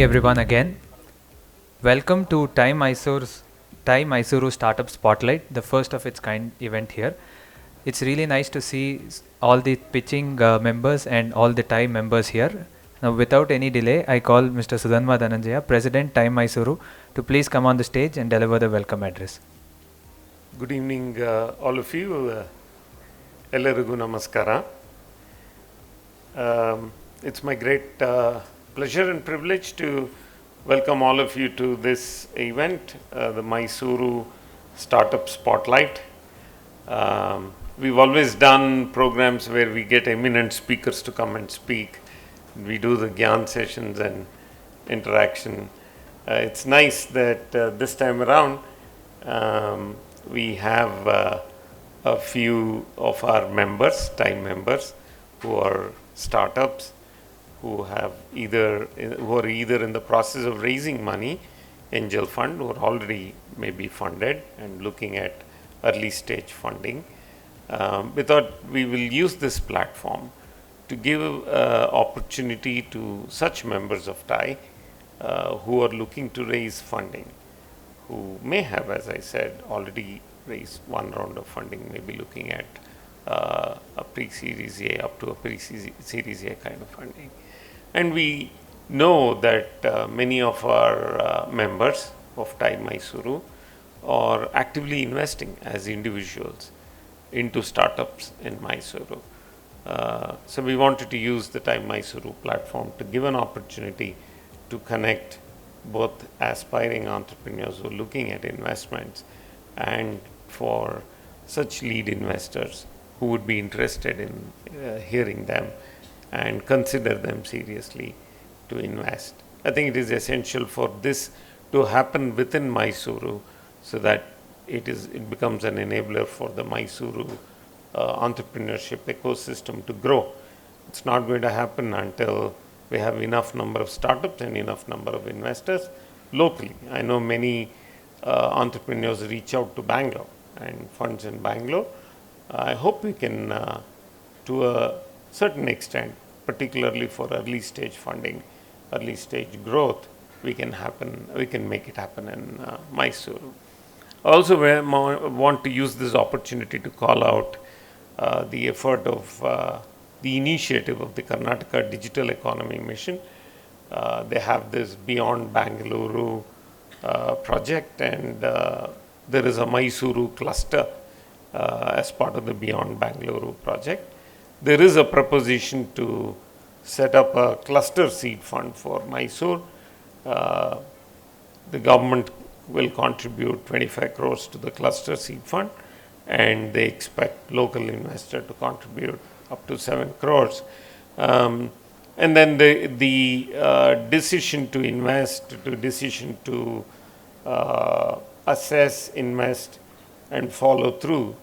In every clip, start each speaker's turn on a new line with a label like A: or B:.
A: evening everyone again. Welcome to TiE Mysuru Startup Spotlight, the first of its kind event here. It's really nice to see all the pitching members and all the TiE members here. Now without any delay, I call Mr. Sudhanva Dhananjaya, President TiE Mysuru, to please come on the stage and deliver the welcome address.
B: Good evening all of you. Ellarigu namaskara. It's my great pleasure and privilege to welcome all of you to this event, the Mysuru Startup Spotlight. We've always done programs where we get eminent speakers to come and speak. We do the Gyan sessions and interaction. It's nice that this time around we have a few of our members, TiE members, who are startups, who are either in the process of raising money, angel fund, or already maybe funded and looking at early stage funding. We thought we will use this platform to give opportunity to such members of TiE who are looking to raise funding, who may have, as I said, already raised one round of funding, maybe looking at a pre-series A up to a pre-series A kind of funding. And we know that many of our members of TiE Mysuru are actively investing as individuals into startups in Mysuru. So we wanted to use the TiE Mysuru platform to give an opportunity to connect both aspiring entrepreneurs who are looking at investments and for such lead investors who would be interested in hearing them and consider them seriously to invest. I think it is essential for this to happen within Mysuru so that it becomes an enabler for the Mysuru entrepreneurship ecosystem to grow. It's not going to happen until we have enough number of startups and enough number of investors locally. I know many entrepreneurs reach out to Bangalore and funds in Bangalore. I hope we can, to a certain extent, particularly for early stage funding, early stage growth, we can make it happen in Mysuru. Also, we want to use this opportunity to call out the effort of the initiative of the Karnataka Digital Economy Mission. They have this Beyond Bangalore project, and there is a Mysuru cluster as part of the Beyond Bangalore project. There is a proposition to set up a cluster seed fund for Mysore. The government will contribute 25 crores to the cluster seed fund, and they expect local investor to contribute up to 7 crores. And then the decision to invest, decision to assess, invest, and follow through,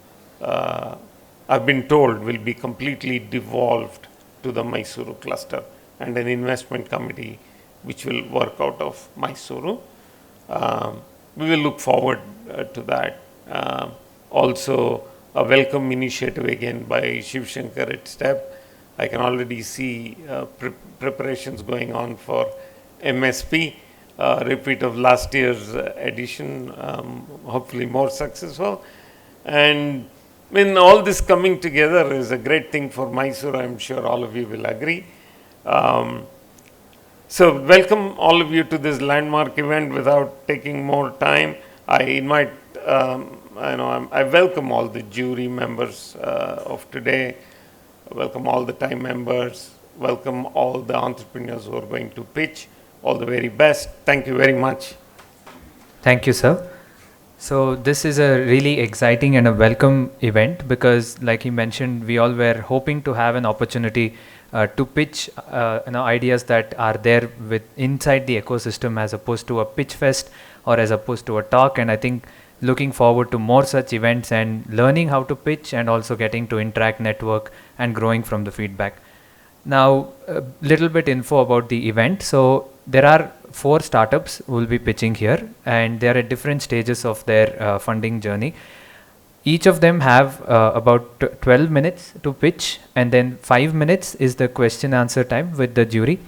B: I've been told will be completely devolved to the Mysuru cluster and an investment committee which will work out of Mysuru. We will look forward to that. Also, a welcome initiative again by Shiv Shankar at STEP. I can already see preparations going on for MSP, repeat of last year's edition, hopefully more successful. And when all this coming together is a great thing for Mysuru, I'm sure all of you will agree. So welcome all of you to this landmark event. Without taking more time, I invite, I welcome all the jury members of today, welcome all the TiE members, welcome all the entrepreneurs who are going to pitch. All the very best. Thank you very much.
A: Thank you, sir. So this is a really exciting and a welcome event because, like he mentioned, we all were hoping to have an opportunity to pitch ideas that are there inside the ecosystem as opposed to a pitch fest or as opposed to a talk. And I think looking forward to more such events and learning how to pitch and also getting to interact, network, and growing from the feedback. Now, a little bit info about the event. So there are 4 startups who will be pitching here, and they are at different stages of their funding journey. Each of them have about 12 minutes to pitch, and then 5 minutes is the question answer time with the jury.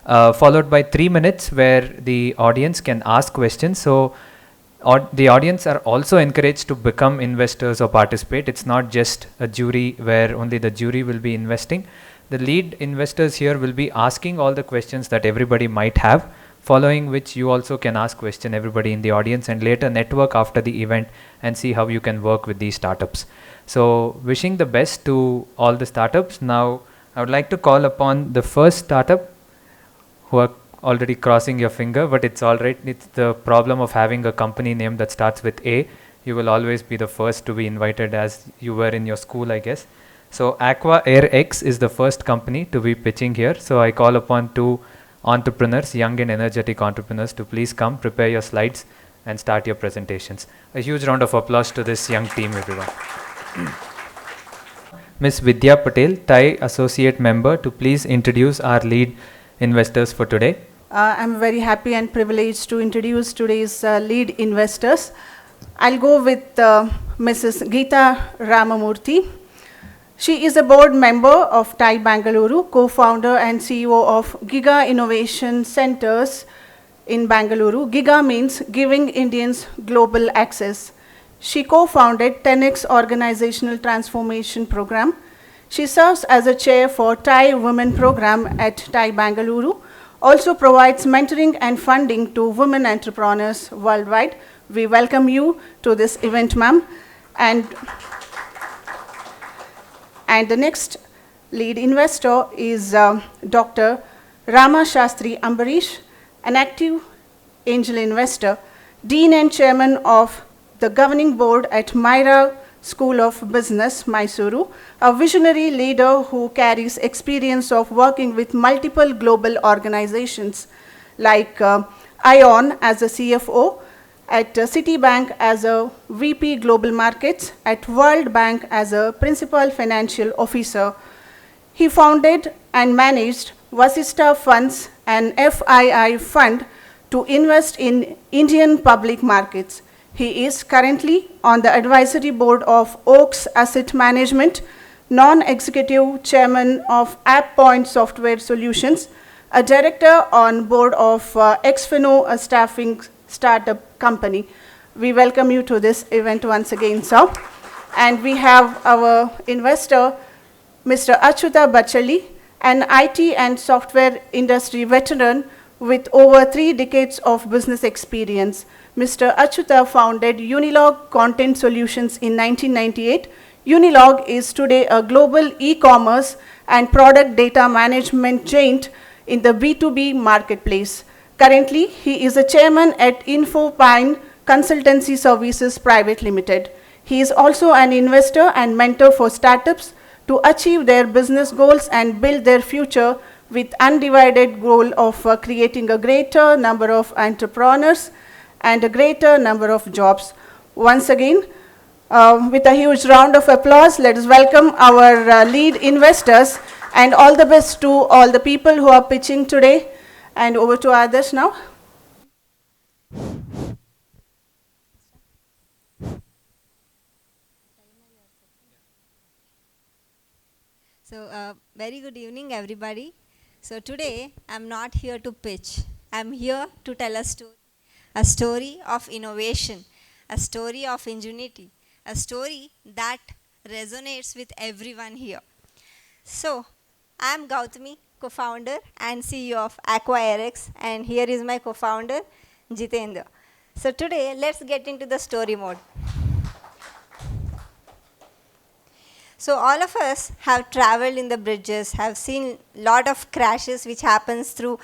A: followed by 3 minutes where the audience can ask questions. So the audience are also encouraged to become investors or participate. It's not just a jury where only the jury will be investing. The lead investors here will be asking all the questions that everybody might have, following which you also can ask question, everybody in the audience, and later network after the event and see how you can work with these startups. So wishing the best to all the startups. Now I would like to call upon the first startup who are already crossing your finger, but it's all right. It's the problem of having a company name that starts with A. You will always be the first to be invited, as you were in your school, I guess. So AQUAAIRX is the first company to be pitching here. So I call upon two entrepreneurs, young and energetic entrepreneurs, to please come, prepare your slides and start your presentations. A huge round of applause to this young team, everyone. Ms. Vidya Patel, TiE Associate Member, to please introduce our lead investors for today.
C: I'm very happy and privileged to introduce today's lead investors. I'll go with Mrs. Geetha Ramamurthy. She is a board member of TiE Bangalore, co-founder and CEO of GiGa Innovation Centers in Bangalore. GiGa means Giving Indians Global Access. She co-founded 10X Organizational Transformation Program. She serves as a chair for TiE Women Program at TiE Bangalore, also provides mentoring and funding to women entrepreneurs worldwide. We welcome you to this event, ma'am. And the next lead investor is Dr. Ramasastry Ambarish, an active angel investor, Dean and Chairman of the Governing Board at MYRA School of Business, Mysuru, a visionary leader who carries experience of working with multiple global organizations like ION as a CFO, at Citibank as a VP Global Markets, at World Bank as a Principal Financial Officer. He founded and managed Vasista Funds, an FII fund to invest in Indian public markets. He is currently on the advisory board of Oaks Asset Management, non-executive chairman of AppPoint Software Solutions, a director on board of Xfino, a staffing startup company. We welcome you to this event once again, sir. And we have our investor, Mr. Achutha Bachalli, an IT and software industry veteran with over 3 decades of business experience. Mr. Achutha founded Unilog Content Solutions in 1998. Unilog is today a global e-commerce and product data management giant in the B2B marketplace. Currently, he is a chairman at Infopine Consultancy Services Private Limited. He is also an investor and mentor for startups to achieve their business goals and build their future with undivided goal of creating a greater number of entrepreneurs and a greater number of jobs. Once again, with a huge round of applause, let us welcome our lead investors, and all the best to all the people who are pitching today. And over to others now.
D: So, very good evening, everybody. So today, I'm not here to pitch. I'm here to tell a story of innovation, a story of ingenuity, a story that resonates with everyone here. So, I'm Gouthami, co-founder and CEO of AQUAAIRX, and here is my co-founder, Jitendra. So today, let's get into the story mode. So all of us have traveled in the bridges, have seen lot of crashes which happens through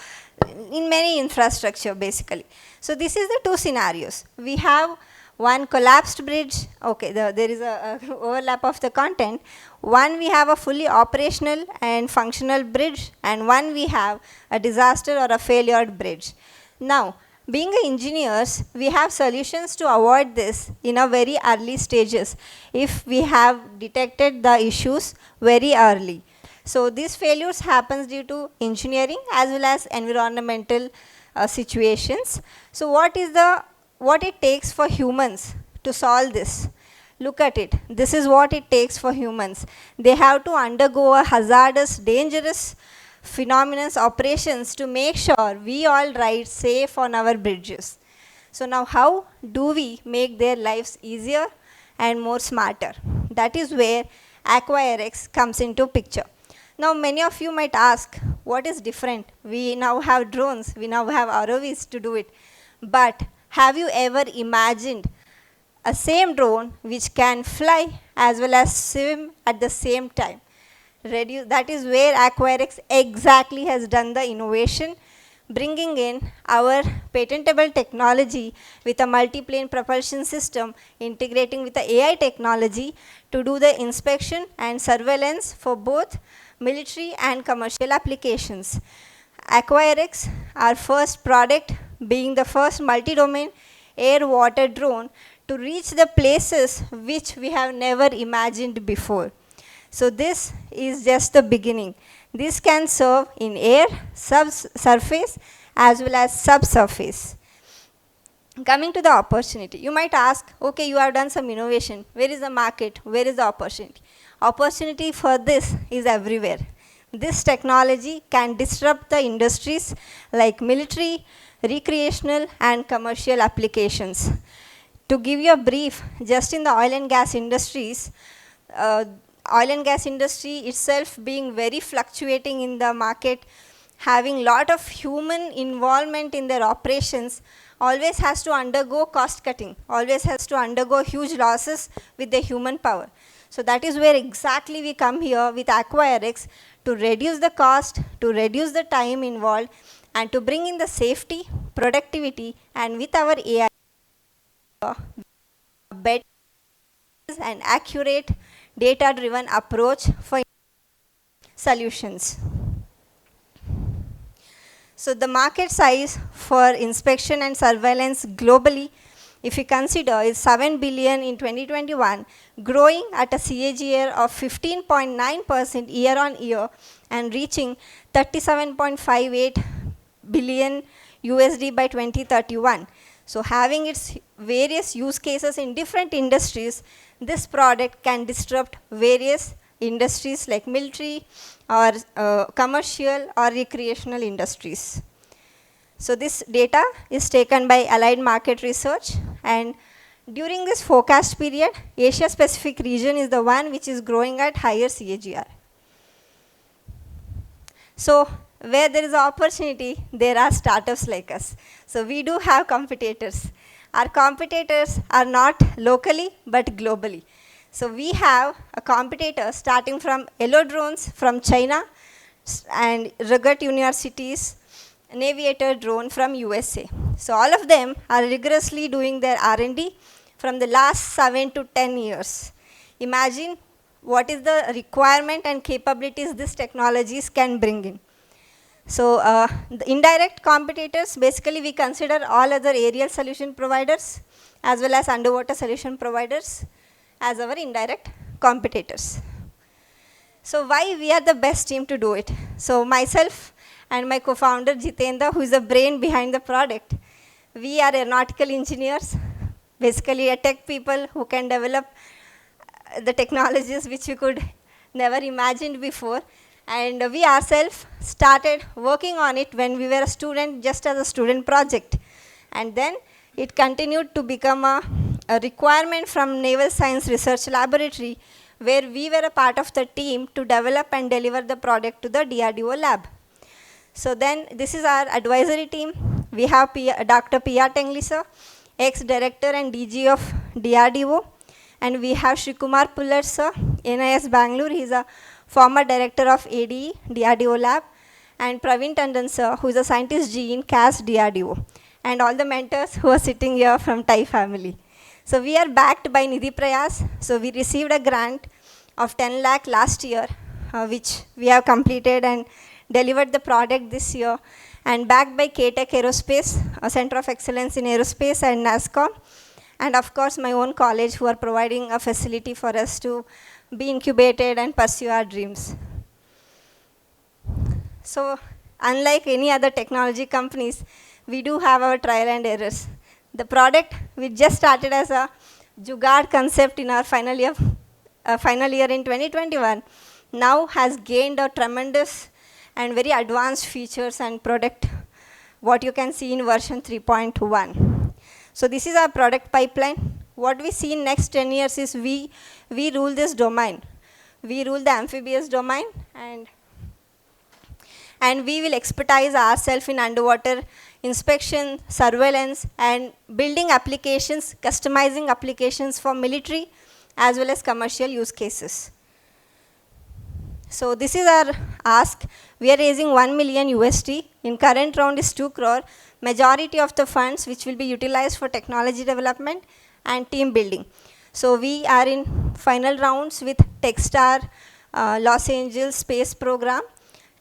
D: in many infrastructure basically. So this is the two scenarios. We have one collapsed bridge, okay, there is a overlap of the content. One, we have a fully operational and functional bridge, and one we have a disaster or a failured bridge. Now, being engineers, we have solutions to avoid this in a very early stages if we have detected the issues very early. So these failures happens due to engineering as well as environmental situations. So what it takes for humans to solve this? Look at it. This is what it takes for humans. They have to undergo a hazardous, dangerous phenomenon's operations to make sure we all ride safe on our bridges. So now how do we make their lives easier and more smarter? That is where AQUAAIRX comes into picture. Now many of you might ask, what is different? We now have drones, we now have ROVs to do it. But have you ever imagined a same drone which can fly as well as swim at the same time? That is where AQUAAIRX exactly has done the innovation, bringing in our patentable technology with a multi-plane propulsion system, integrating with the AI technology to do the inspection and surveillance for both military and commercial applications. AQUAAIRX, our first product, being the first multi-domain air-water drone to reach the places which we have never imagined before. So this is just the beginning. This can serve in air, surface, as well as subsurface. Coming to the opportunity, you might ask, okay, you have done some innovation. Where is the market? Where is the opportunity? Opportunity for this is everywhere. This technology can disrupt the industries like military, recreational, and commercial applications. To give you a brief, just in the oil and gas industries, oil and gas industry itself being very fluctuating in the market, having lot of human involvement in their operations, always has to undergo cost cutting, always has to undergo huge losses with the human power. So that is where exactly we come here with AQUAAIRX to reduce the cost, to reduce the time involved, and to bring in the safety, productivity, and with our AI, better and accurate data-driven approach for solutions. So the market size for inspection and surveillance globally, if you consider, is 7 billion in 2021, growing at a CAGR of 15.9% year on year and reaching 37.58 billion USD by 2031. So having its various use cases in different industries, this product can disrupt various industries like military or commercial or recreational industries. So this data is taken by Allied Market Research, and during this forecast period, Asia Pacific region is the one which is growing at higher CAGR. So where there is opportunity, there are startups like us. So we do have competitors. Our competitors are not locally but globally. So we have a competitor starting from Yellow Drones from China and rugged universities, an aviator drone from USA. So all of them are rigorously doing their R&D from the last 7 to 10 years. Imagine what is the requirement and capabilities these technologies can bring in. So the indirect competitors, basically we consider all other aerial solution providers as well as underwater solution providers as our indirect competitors. So why we are the best team to do it? So myself and my co-founder Jitendra, who is the brain behind the product, we are aeronautical engineers, basically a tech people who can develop the technologies which we could never imagined before. And we ourselves started working on it when we were a student, just as a student project. And then it continued to become a requirement from Naval Science Research Laboratory, where we were a part of the team to develop and deliver the product to the DRDO lab. So then this is our advisory team. We have Dr. P.R. Tengli sir, ex-director and DG of DRDO. And we have Shrikumar Pullar sir, NIS Bangalore. He is a former director of ADE, DRDO lab. And Praveen Tandon sir, who is a scientist G in CAS DRDO. And all the mentors who are sitting here from TiE family. So we are backed by Nidhi Prayas. So we received a grant of 10 lakh last year, which we have completed and delivered the product this year. And backed by K-Tech Aerospace, a center of excellence in aerospace, and NASCOM. And of course my own college, who are providing a facility for us to be incubated and pursue our dreams. So unlike any other technology companies, we do have our trial and errors. The product, we just started as a jugaad concept in our final year in 2021, now has gained a tremendous and very advanced features and product, what you can see in version 3.1. So this is our product pipeline. What we see in next 10 years is we rule this domain. We rule the amphibious domain, and we will expertise ourselves in underwater inspection, surveillance, and building applications, customizing applications for military as well as commercial use cases. So this is our ask. We are raising 1 million USD. In current round is 2 crore. Majority of the funds which will be utilized for technology development and team building. So we are in final rounds with Techstar Los Angeles space program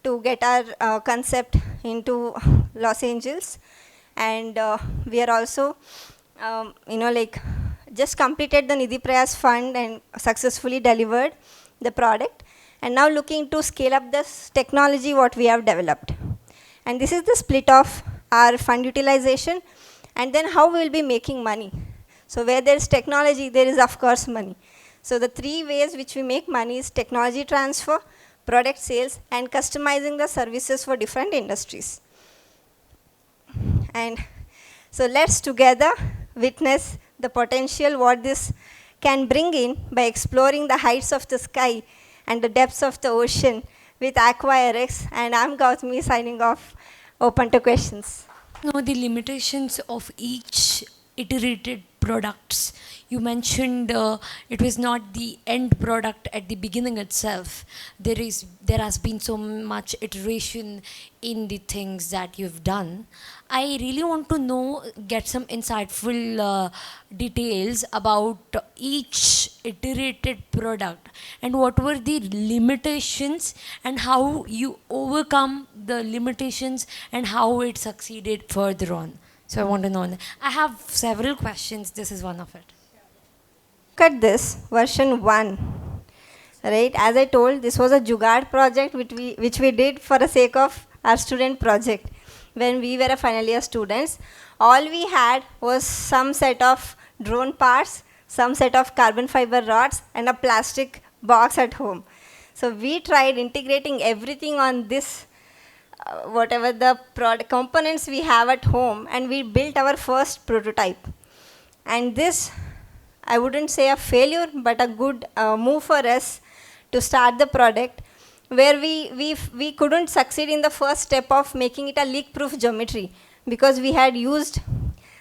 D: to get our concept into Los Angeles. And we are also, just completed the Nidhi Prayas fund and successfully delivered the product. And now looking to scale up this technology what we have developed. And this is the split of our fund utilization, and then how we will be making money. So where there is technology, there is of course money. So the 3 ways which we make money is technology transfer, product sales, and customizing the services for different industries. And so let's together witness the potential what this can bring in by exploring the heights of the sky and the depths of the ocean with AQUAAIRX. And I'm Gouthami signing off, open to questions.
E: Know the limitations of each iterated products. You mentioned it was not the end product at the beginning itself. There has been so much iteration in the things that you've done. I really want to know, get some insightful details about each iterated product and what were the limitations and how you overcome the limitations and how it succeeded further on. So I want to know that. I have several questions. This is one of it.
D: Look at this, version 1. Right, as I told, this was a Jugaad project which we did for the sake of our student project. When we were a final year students, all we had was some set of drone parts, some set of carbon fiber rods, and a plastic box at home. So we tried integrating everything on this, whatever the components we have at home, and we built our first prototype. And this, I wouldn't say a failure, but a good move for us to start the product, where we couldn't succeed in the first step of making it a leak-proof geometry, because we had used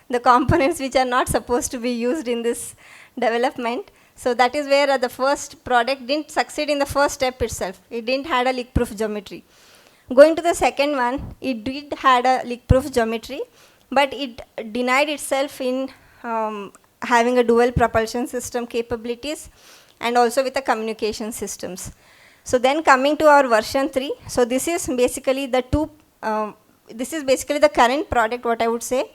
D: the components which are not supposed to be used in this development. So that is where the first product didn't succeed in the first step itself. It didn't have a leak-proof geometry. Going to the second one, it did had a leak-proof geometry, but it denied itself in having a dual propulsion system capabilities and also with the communication systems. So then coming to our version 3, so this is basically the current product, what I would say.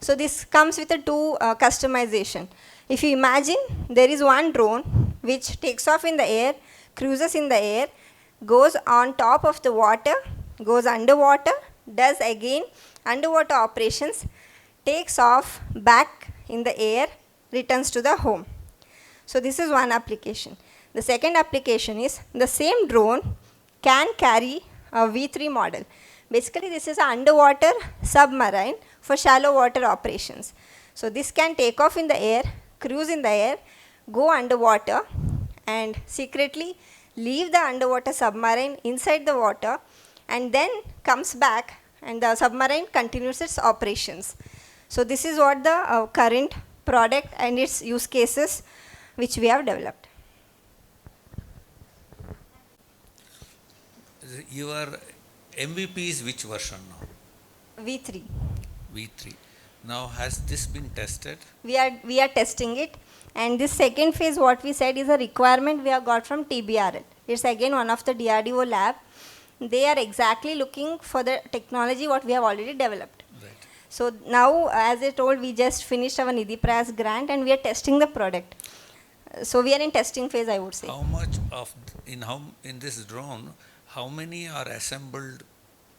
D: So this comes with a 2 customization. If you imagine, there is one drone which takes off in the air, cruises in the air, goes on top of the water, goes underwater, does again underwater operations, takes off back in the air, returns to the home. So this is one application. The second application is the same drone can carry a V3 model. Basically, this is an underwater submarine for shallow water operations. So this can take off in the air, cruise in the air, go underwater, and secretly leave the underwater submarine inside the water, and then comes back, and the submarine continues its operations. So this is what the current product and its use cases which we have developed.
F: Your MVP is which version now?
D: V3.
F: V3. Now has this been tested?
D: We are testing it, and this second phase, what we said, is a requirement we have got from TBRL. It's again one of the DRDO lab. They are exactly looking for the technology what we have already developed.
F: Right.
D: So now, as I told, we just finished our Nidhi Prayas grant and we are testing the product. So we are in testing phase, I would say.
F: How much of in this drone, how many are assembled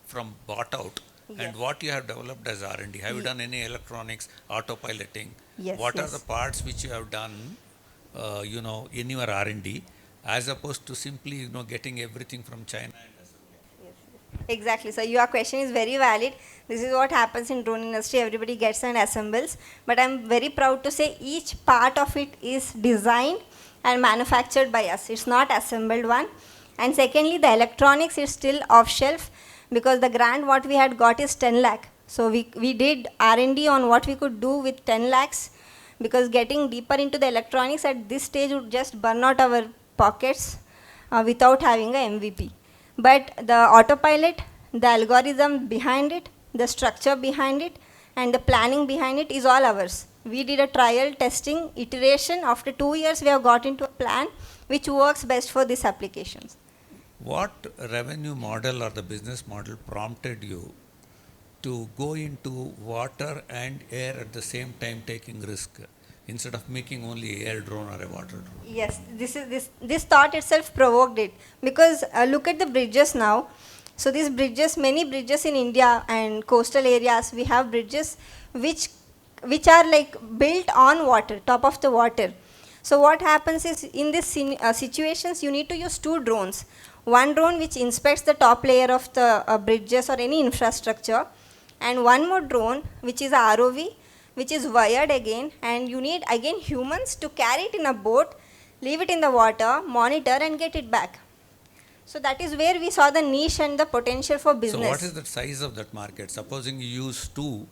F: from bought out?
D: Yes.
F: And what you have developed as R&D? Have you done any electronics, autopiloting?
D: Yes.
F: What are the parts which you have done, in your R&D, as opposed to simply, getting everything from China?
D: Exactly. So your question is very valid. This is what happens in drone industry. Everybody gets and assembles. But I'm very proud to say each part of it is designed and manufactured by us. It's not assembled one. And secondly, the electronics is still off shelf because the grant what we had got is 10 lakh. So we did R&D on what we could do with 10 lakhs because getting deeper into the electronics at this stage would just burn out our pockets without having a MVP. But the autopilot, the algorithm behind it, the structure behind it, and the planning behind it is all ours. We did a trial testing iteration. After 2 years, we have got into a plan which works best for these applications.
F: What revenue model or the business model prompted you to go into water and air at the same time taking risk instead of making only air drone or a water drone?
D: Yes, this thought itself provoked it because look at the bridges now. So these bridges, many bridges in India and coastal areas, we have bridges which are like built on water, top of the water. So what happens is in these situations, you need to use 2 drones. One drone which inspects the top layer of the bridges or any infrastructure, and one more drone which is a ROV, which is wired again, and you need again humans to carry it in a boat, leave it in the water, monitor and get it back. So that is where we saw the niche and the potential for business.
F: So what is the size of that market? Supposing you use 2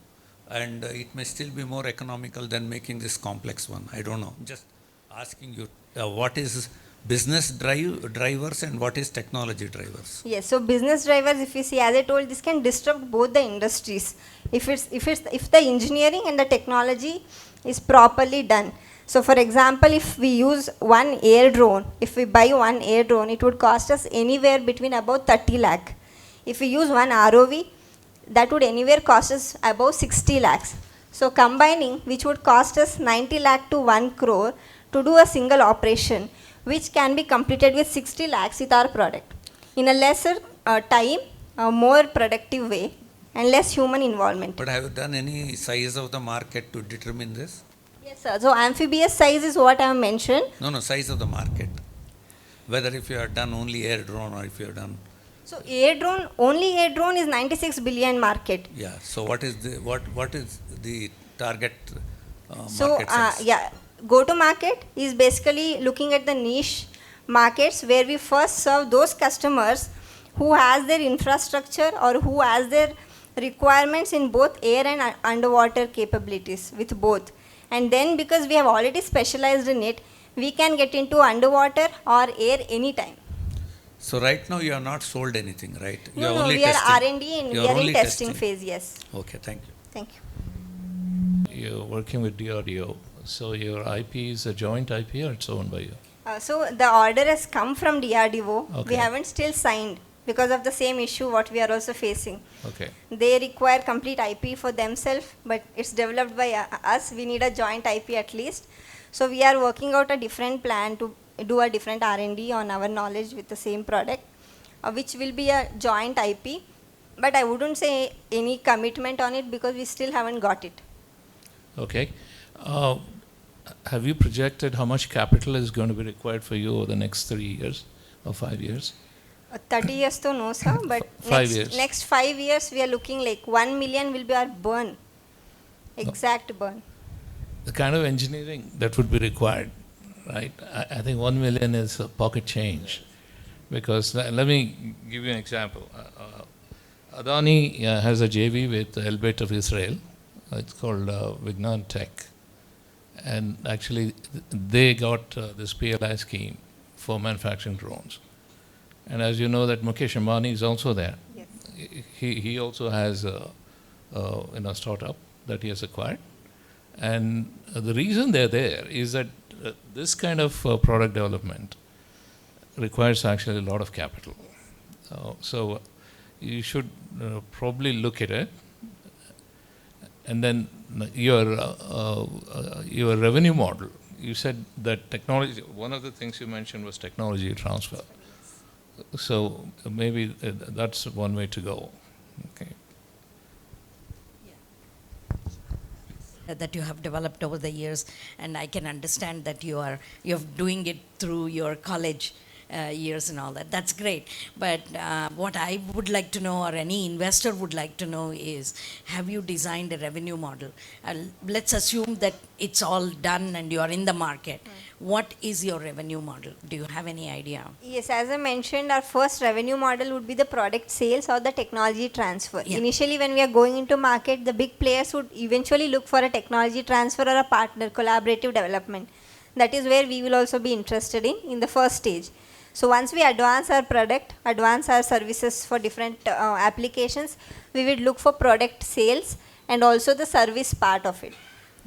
F: and it may still be more economical than making this complex one. I don't know. Just asking you what is business drivers and what is technology drivers?
D: Yes, so business drivers, if you see, as I told, this can disrupt both the industries. If the engineering and the technology is properly done. So for example, if we use one air drone, if we buy one air drone, it would cost us anywhere between about 30 lakh. If we use one ROV, that would anywhere cost us about 60 lakhs. So combining, which would cost us 90 lakh to 1 crore to do a single operation, which can be completed with 60 lakhs with our product in a lesser time, a more productive way, and less human involvement.
F: But have you done any size of the market to determine this?
D: Yes, sir. So amphibious size is what I have mentioned.
F: No, size of the market. Whether if you have done only air drone or if you have done.
D: So only air drone is 96 billion market.
F: Yeah. So what is the target
D: So
F: market size?
D: go to market is basically looking at the niche markets where we first serve those customers who has their infrastructure or who has their requirements in both air and underwater capabilities with both. And then because we have already specialized in it, we can get into underwater or air anytime.
F: So right now you have not sold anything, right?
D: No, we are R&D and we are in testing phase, yes.
F: Okay, thank you.
D: Thank you.
G: You're working with DRDO, so your IP is a joint IP or it's owned by you?
D: So the order has come from DRDO.
G: Okay.
D: We haven't still signed because of the same issue what we are also facing.
G: Okay.
D: They require complete IP for themselves, but it's developed by us. We need a joint IP at least. So we are working out a different plan to do a different R&D on our knowledge with the same product, which will be a joint IP. But I wouldn't say any commitment on it because we still haven't got it.
G: Okay. Have you projected how much capital is going to be required for you over the next 3 years or 5 years?
D: 30 years to no, sir, but
G: 5 years.
D: Next 5 years we are looking like 1 million will be our burn, exact burn.
G: The kind of engineering that would be required, right? I think 1 million is a pocket change. Because let me give you an example. Adani has a JV with Elbit of Israel. It's called Magnatech. And actually, they got this PLI scheme for manufacturing drones. And as you know, that Mukesh Ambani is also there.
D: Yes.
G: He also has a startup that he has acquired. And the reason they're there is that this kind of product development requires actually a lot of capital. So you should probably look at it. And then your revenue model, you said that technology, one of the things you mentioned was technology transfer. So maybe that's one way to go. Okay.
H: That you have developed over the years, and I can understand that you're doing it through your college years and all that. That's great. But what I would like to know, or any investor would like to know, is have you designed a revenue model? Let's assume that it's all done and you are in the market. What is your revenue model? Do you have any idea?
D: Yes, as I mentioned, our first revenue model would be the product sales or the technology transfer.
H: Yeah.
D: Initially, when we are going into market, the big players would eventually look for a technology transfer or a partner, collaborative development. That is where we will also be interested in the first stage. So once we advance our product, advance our services for different applications, we will look for product sales and also the service part of it.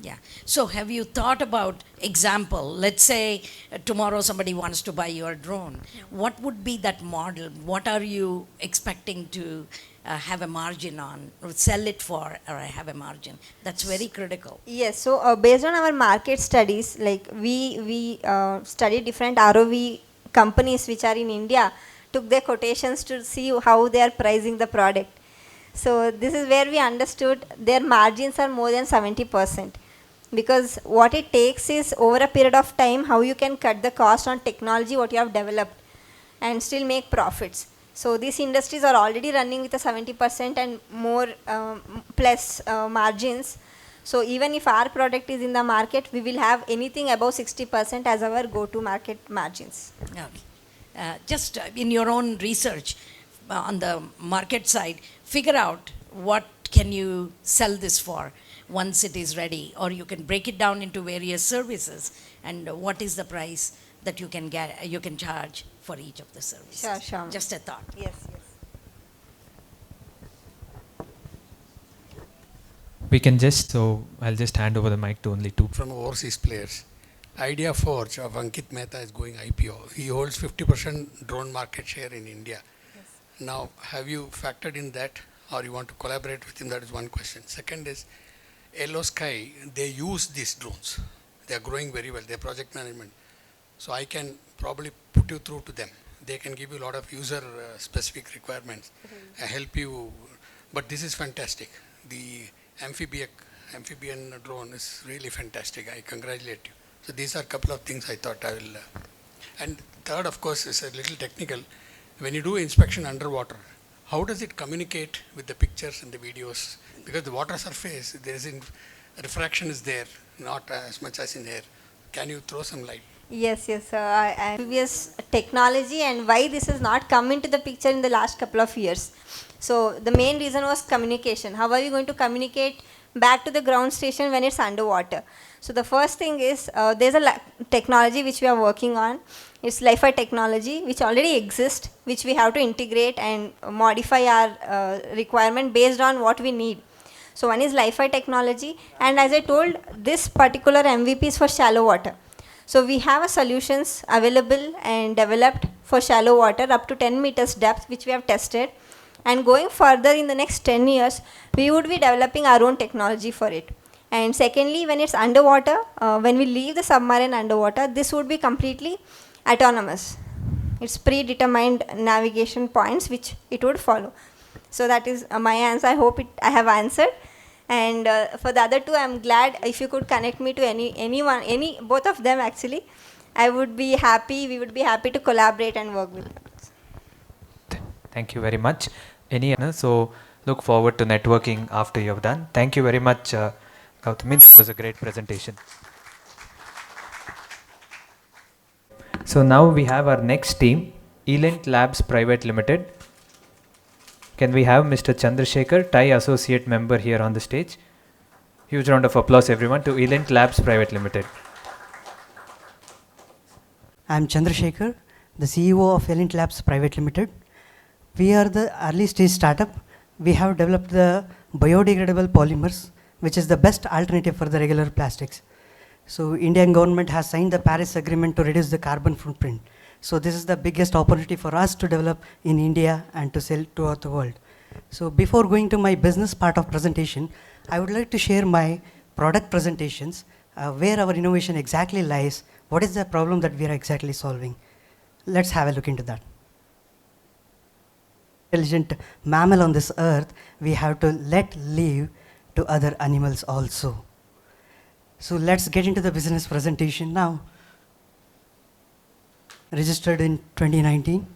H: Yeah. So have you thought about, example, let's say tomorrow somebody wants to buy your drone. What would be that model? What are you expecting to have a margin on, or sell it for, or have a margin? That's very critical.
D: Yes, so based on our market studies, like we study different ROV companies which are in India, took their quotations to see how they are pricing the product. So this is where we understood their margins are more than 70%, because what it takes is over a period of time how you can cut the cost on technology what you have developed and still make profits. So these industries are already running with a 70% and more plus margins. So even if our product is in the market, we will have anything above 60% as our go-to market margins.
H: Okay. Just in your own research on the market side, figure out what can you sell this for once it is ready, or you can break it down into various services, and what is the price that you can get, you can charge for each of the services.
D: Sure, sure.
H: Just a thought.
D: Yes, yes.
A: We can just, so I'll just hand over the mic to only two.
I: From overseas players. Idea Forge of Ankit Mehta is going IPO. He holds 50% drone market share in India.
D: Yes.
I: Now, have you factored in that, or you want to collaborate with him? That is one question. Second is, Yellow Sky, they use these drones. They are growing very well. Their project management. So I can probably put you through to them. They can give you a lot of user specific requirements, help you. But this is fantastic. The amphibian drone is really fantastic. I congratulate you. So these are a couple of things I thought I will. And third, of course, is a little technical. When you do inspection underwater, how does it communicate with the pictures and the videos? Because the water surface, there is refraction is there, not as much as in air. Can you throw some light?
D: Yes, yes. Previous technology and why this has not come into the picture in the last couple of years. So the main reason was communication. How are you going to communicate back to the ground station when it's underwater? So the first thing is there's a technology which we are working on. It's Li-Fi technology which already exists, which we have to integrate and modify our requirement based on what we need. So one is Li-Fi technology, and as I told, this particular MVP is for shallow water. So we have a solutions available and developed for shallow water up to 10 meters depth, which we have tested. And going further in the next 10 years, we would be developing our own technology for it. And secondly, when it's underwater, when we leave the submarine underwater, this would be completely autonomous. It's predetermined navigation points which it would follow. So that is my answer. I hope I have answered. And for the other two, I'm glad if you could connect me to anyone, both of them actually. I would be happy, we would be happy to collaborate and work with them.
A: Thank you very much. Any other? So look forward to networking after you have done. Thank you very much, Gouthami. That was a great presentation. So now we have our next team, ELINT Labs Private Limited. Can we have Mr. Chandrashekhar, TiE Associate Member, here on the stage? Huge round of applause, everyone, to ELINT Labs Private Limited.
J: I am Chandrashekhar, the CEO of ELINT Labs Private Limited. We are the early stage startup. We have developed the biodegradable polymers, which is the best alternative for the regular plastics. So Indian government has signed the Paris Agreement to reduce the carbon footprint. So this is the biggest opportunity for us to develop in India and to sell throughout the world. So before going to my business part of presentation, I would like to share my product presentations, where our innovation exactly lies, what is the problem that we are exactly solving. Let's have a look into that. Intelligent mammal on this earth, we have to let live to other animals also. So let's get into the business presentation now. registered in 2019,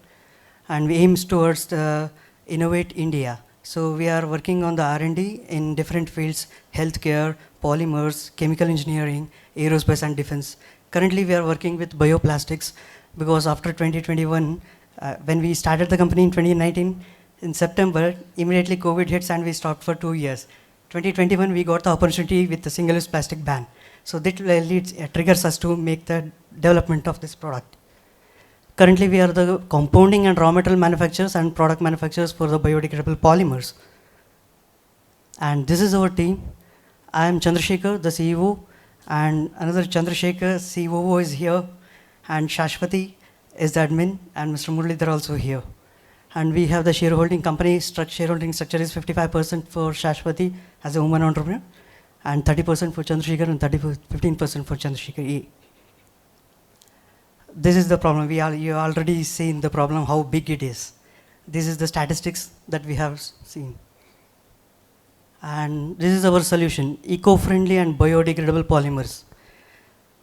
J: and we aims towards the Innovate India. So we are working on the R&D in different fields: healthcare, polymers, chemical engineering, aerospace and defense. Currently we are working with bioplastics, because after 2021, when we started the company in 2019, in September, immediately COVID hits and we stopped for 2 years. 2021, we got the opportunity with the single-use plastic ban. So that triggers us to make the development of this product. Currently, we are the compounding and raw material manufacturers and product manufacturers for the biodegradable polymers. And this is our team. I am Chandrashekhar, the CEO, and another Chandrashekhar, COO, is here, and Shashwati is the admin, and Mr. Muralidhar also here. And we have the shareholding company, shareholding structure is 55% for Shashwati as a woman entrepreneur, and 30% for Chandrashekhar, and 15% for Chandrashekhar A. This is the problem. You already seen the problem, how big it is. This is the statistics that we have seen. And this is our solution: eco-friendly and biodegradable polymers.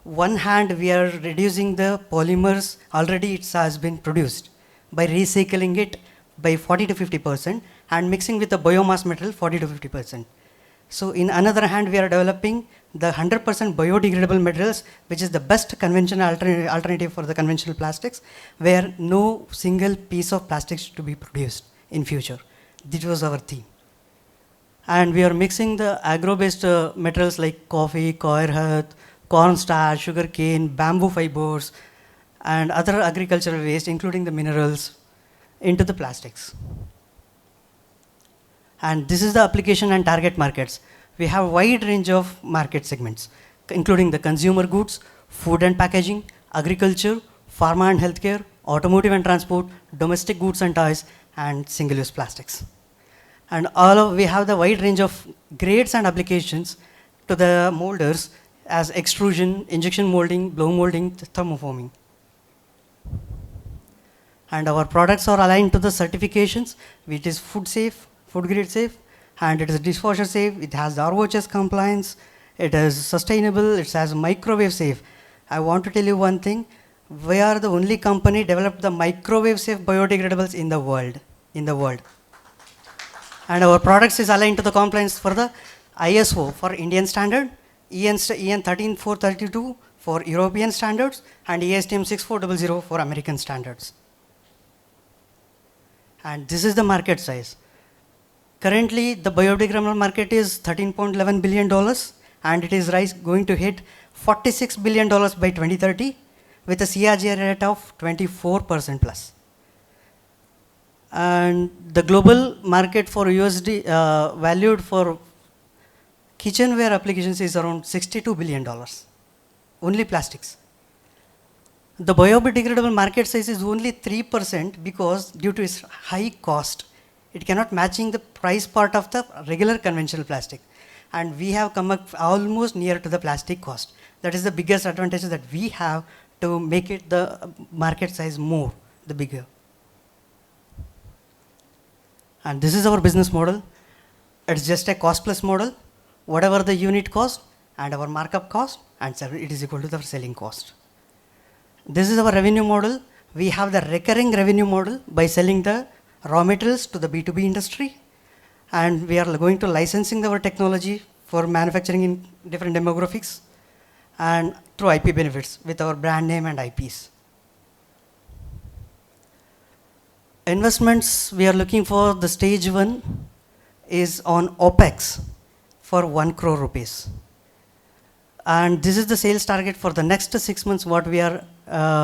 J: One hand, we are reducing the polymers already it has been produced by recycling it by 40 to 50% and mixing with the biomass material 40 to 50%. So in another hand, we are developing the 100% biodegradable materials, which is the best conventional alternative for the conventional plastics, where no single piece of plastic is to be produced in future. This was our theme. And we are mixing the agro-based materials like coffee, coir earth, corn starch, sugar cane, bamboo fibers, and other agricultural waste, including the minerals, into the plastics. And this is the application and target markets. We have a wide range of market segments, including the consumer goods, food and packaging, agriculture, pharma and healthcare, automotive and transport, domestic goods and toys, and single-use plastics. And we have the wide range of grades and applications to the molders, as extrusion, injection molding, blow molding, thermoforming. And our products are aligned to the certifications, which is food safe, food grade safe, and it is dishwasher safe, it has the ROHS compliance, it is sustainable, it has microwave safe. I want to tell you one thing: we are the only company developed the microwave safe biodegradables in the world. And our products is aligned to the compliance for the ISO for Indian standard, EN 13432 for European standards, and ASTM 6400 for American standards. And this is the market size. Currently, the biodegradable market is $13.11 billion, and it is going to hit $46 billion by 2030, with a CAGR rate of 24% plus. And the global market for USD valued for kitchenware applications is around $62 billion, only plastics. The biodegradable market size is only 3% because due to its high cost, it cannot matching the price part of the regular conventional plastic. And we have come up almost near to the plastic cost. That is the biggest advantage that we have to make it the market size more, the bigger. And this is our business model. It's just a cost plus model. Whatever the unit cost and our markup cost, and it is equal to the selling cost. This is our revenue model. We have the recurring revenue model by selling the raw materials to the B2B industry. And we are going to licensing our technology for manufacturing in different demographics and through IP benefits with our brand name and IPs. Investments we are looking for, the stage 1 is on OPEX for 1 crore rupees. And this is the sales target for the next 6 months, what we are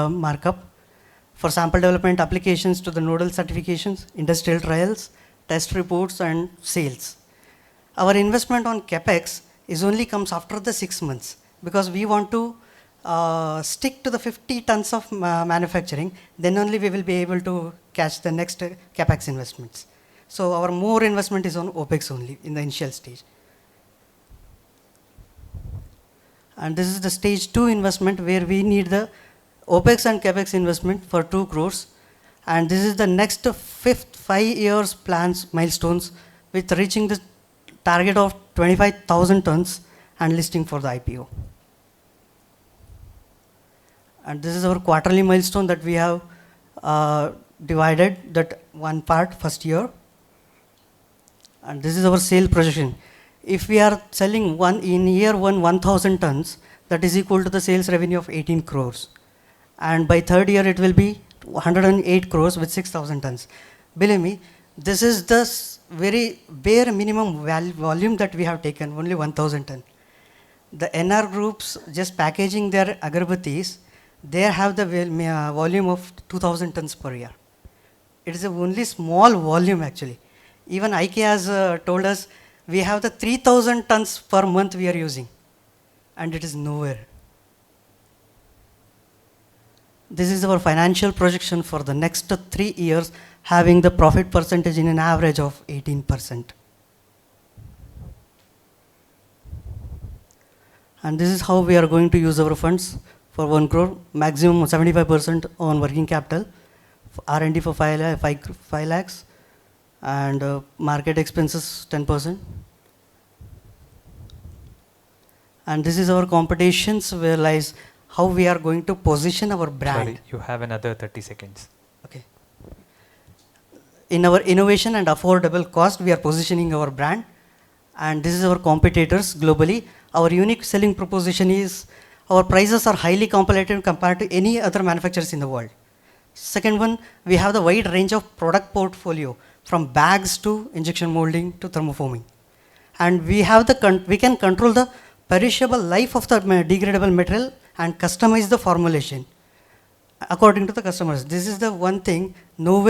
J: markup for sample development, applications to the nodal certifications, industrial trials, test reports, and sales. Our investment on CapEx is only comes after the 6 months, because we want to stick to the 50 tons of manufacturing, then only we will be able to catch the next CapEx investments. So our more investment is on OPEX only in the initial stage. And this is the stage 2 investment where we need the OPEX and CapEx investment for 2 crores. And this is the next 5 years plans milestones with reaching the target of 25,000 tons and listing for the IPO. And this is our quarterly milestone that we have divided that one part first year. And this is our sale projection. If we are selling in year 1,000 tons, that is equal to the sales revenue of 18 crores. And by third year, it will be 108 crores with 6,000 tons. Believe me, this is the very bare minimum volume that we have taken, only 1,000 tons. The NR groups just packaging their agarbattis, they have the volume of 2,000 tons per year. It is a only small volume actually. Even IKEA has told us we have the 3,000 tons per month we are using, and it is nowhere. This is our financial projection for the next 3 years, having the profit percentage in an average of 18%. And this is how we are going to use our funds for 1 crore, maximum 75% on working capital, R&D for 5 lakhs, and market expenses 10%. And this is our competitions where lies how we are going to position our brand.
A: Sorry, you have another 30 seconds.
J: Okay. In our innovation and affordable cost, we are positioning our brand. And this is our competitors globally. Our unique selling proposition is our prices are highly competitive compared to any other manufacturers in the world. Second one, we have the wide range of product portfolio from bags to injection molding to thermoforming. And we have we can control the perishable life of the degradable material and customize the formulation according to the customers. This is the one thing no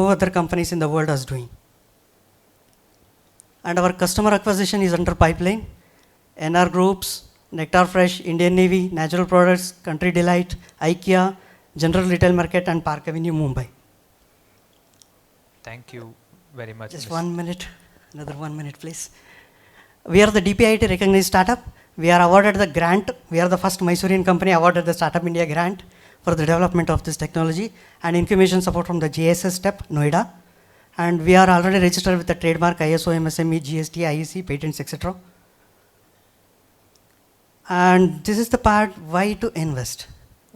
J: other companies in the world is doing. And our customer acquisition is under pipeline. NR Groups, Nectar Fresh, Indian Navy, Natural Products, Country Delight, IKEA, General Retail Market, and Park Avenue, Mumbai.
A: Thank you very much.
J: Just
A: Mr.
J: 1 minute, another 1 minute, please. We are the DPIT recognized startup. We are awarded the grant. We are the first Mysurian company awarded the Startup India grant for the development of this technology and incubation support from the JSS step, Noida. And we are already registered with the trademark ISO, MSME, GST, IEC, patents, etc. And this is the part why to invest.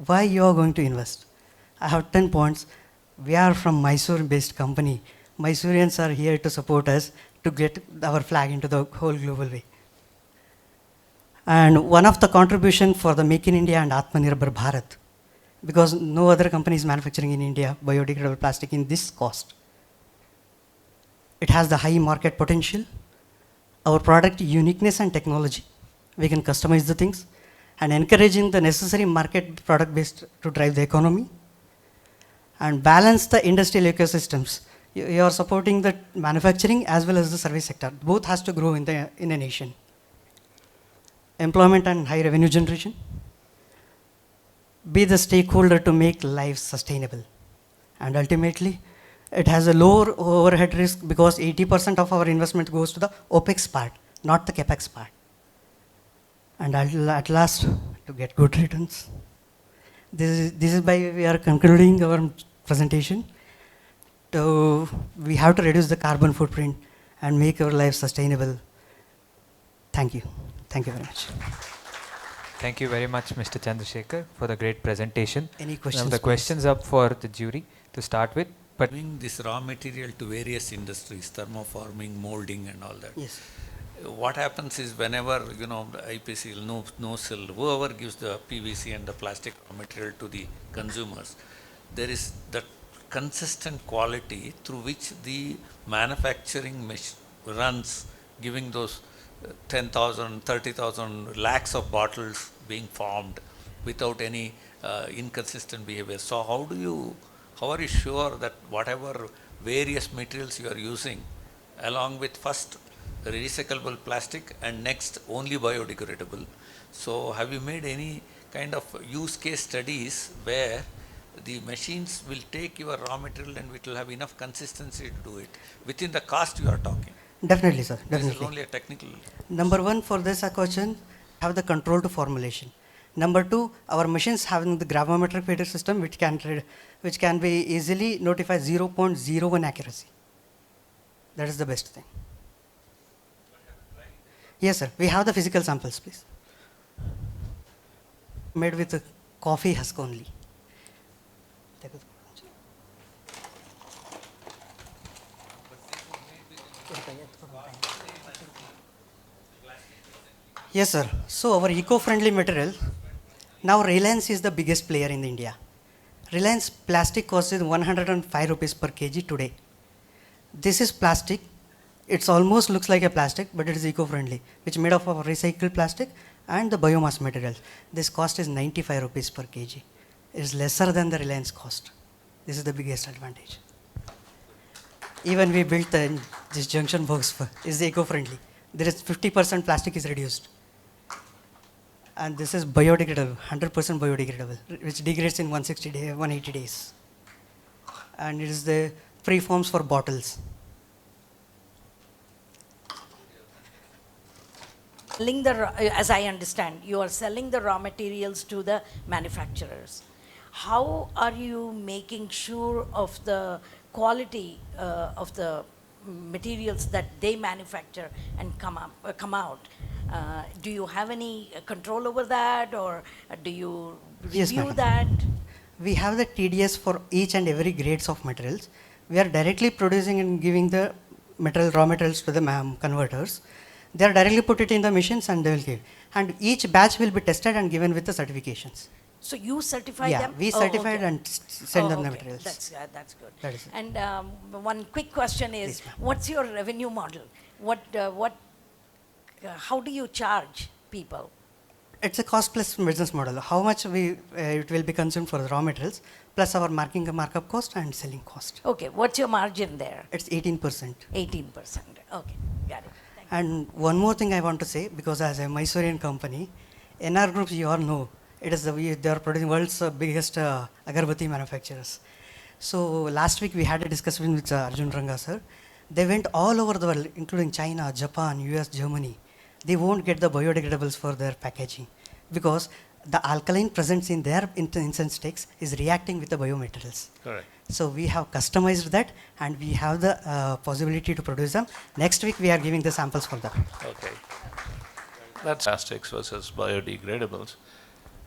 J: Why you are going to invest. I have 10 points. We are from Mysore-based company. Mysoreans are here to support us to get our flag into the whole global way. And one of the contribution for the Make in India and Atmanirbhar Bharat, because no other company is manufacturing in India biodegradable plastic in this cost. It has the high market potential, our product uniqueness and technology. We can customize the things and encouraging the necessary market product based to drive the economy and balance the industrial ecosystems. You are supporting the manufacturing as well as the service sector. Both has to grow in a nation. Employment and high revenue generation. Be the stakeholder to make life sustainable. And ultimately, it has a lower overhead risk because 80% of our investment goes to the OPEX part, not the CAPEX part. And at last, to get good returns. This is why we are concluding our presentation. We have to reduce the carbon footprint and make our life sustainable. Thank you. Thank you very much.
A: Thank you very much, Mr. Chandrashekhar, for the great presentation.
J: Any questions?
A: Now the questions up for the jury to start with. But
F: Giving this raw material to various industries, thermoforming, molding and all that.
J: Yes.
F: What happens is whenever, the IPC, no-cell, whoever gives the PVC and the plastic raw material to the consumers, there is that consistent quality through which the manufacturing runs, giving those 10,000, 30,000 lakhs of bottles being formed without any inconsistent behavior. So how are you sure that whatever various materials you are using, along with first recyclable plastic and next only biodegradable? So have you made any kind of use case studies where the machines will take your raw material and it will have enough consistency to do it within the cost you are talking?
J: Definitely, sir. Definitely.
F: This is only a technical.
J: Number one, for this question, have the control to formulation. Number two, our machines having the gravimetric feeder system, which can be easily notify 0.01 accuracy. That is the best thing. Yes, sir. We have the physical samples, please. Made with coffee husk only. Yes, sir. So our eco-friendly material, now Reliance is the biggest player in India. Reliance plastic cost is 105 rupees per kg today. This is plastic. It almost looks like a plastic, but it is eco-friendly, which is made of recycled plastic and the biomass material. This cost is 95 rupees per kg. It is lesser than the Reliance cost. This is the biggest advantage. Even we built this junction box is eco-friendly. There is 50% plastic is reduced. And this is biodegradable, 100% biodegradable, which degrades in 180 days. And it is the free forms for bottles.
H: Selling as I understand, you are selling the raw materials to the manufacturers. How are you making sure of the quality of the materials that they manufacture and come out? Do you have any control over that, or do you review that?
J: We have the TDS for each and every grades of materials. We are directly producing and giving the raw materials to the converters. They are directly put it in the machines and they will give. And each batch will be tested and given with the certifications.
H: So you certify them?
J: Yeah, we certified and send them the materials.
H: That's good.
J: That is it.
H: And one quick question is,
J: Please,
H: what's your revenue model? How do you charge people?
J: It's a cost plus business model. How much it will be consumed for the raw materials, plus our markup cost and selling cost.
H: Okay, what's your margin there?
J: It's 18%.
H: 18%. Okay, got it.
J: And one more thing I want to say, because as a Mysurian company, NR Group, you all know, it is they are producing world's biggest agarbatti manufacturers. So last week we had a discussion with Arjun Ranga sir. They went all over the world, including China, Japan, US, Germany. They won't get the biodegradables for their packaging because the alkaline present in their incense sticks is reacting with the biomaterials.
G: Correct.
J: So we have customized that and we have the possibility to produce them. Next week we are giving the samples for them.
G: Okay. That's plastics versus biodegradables,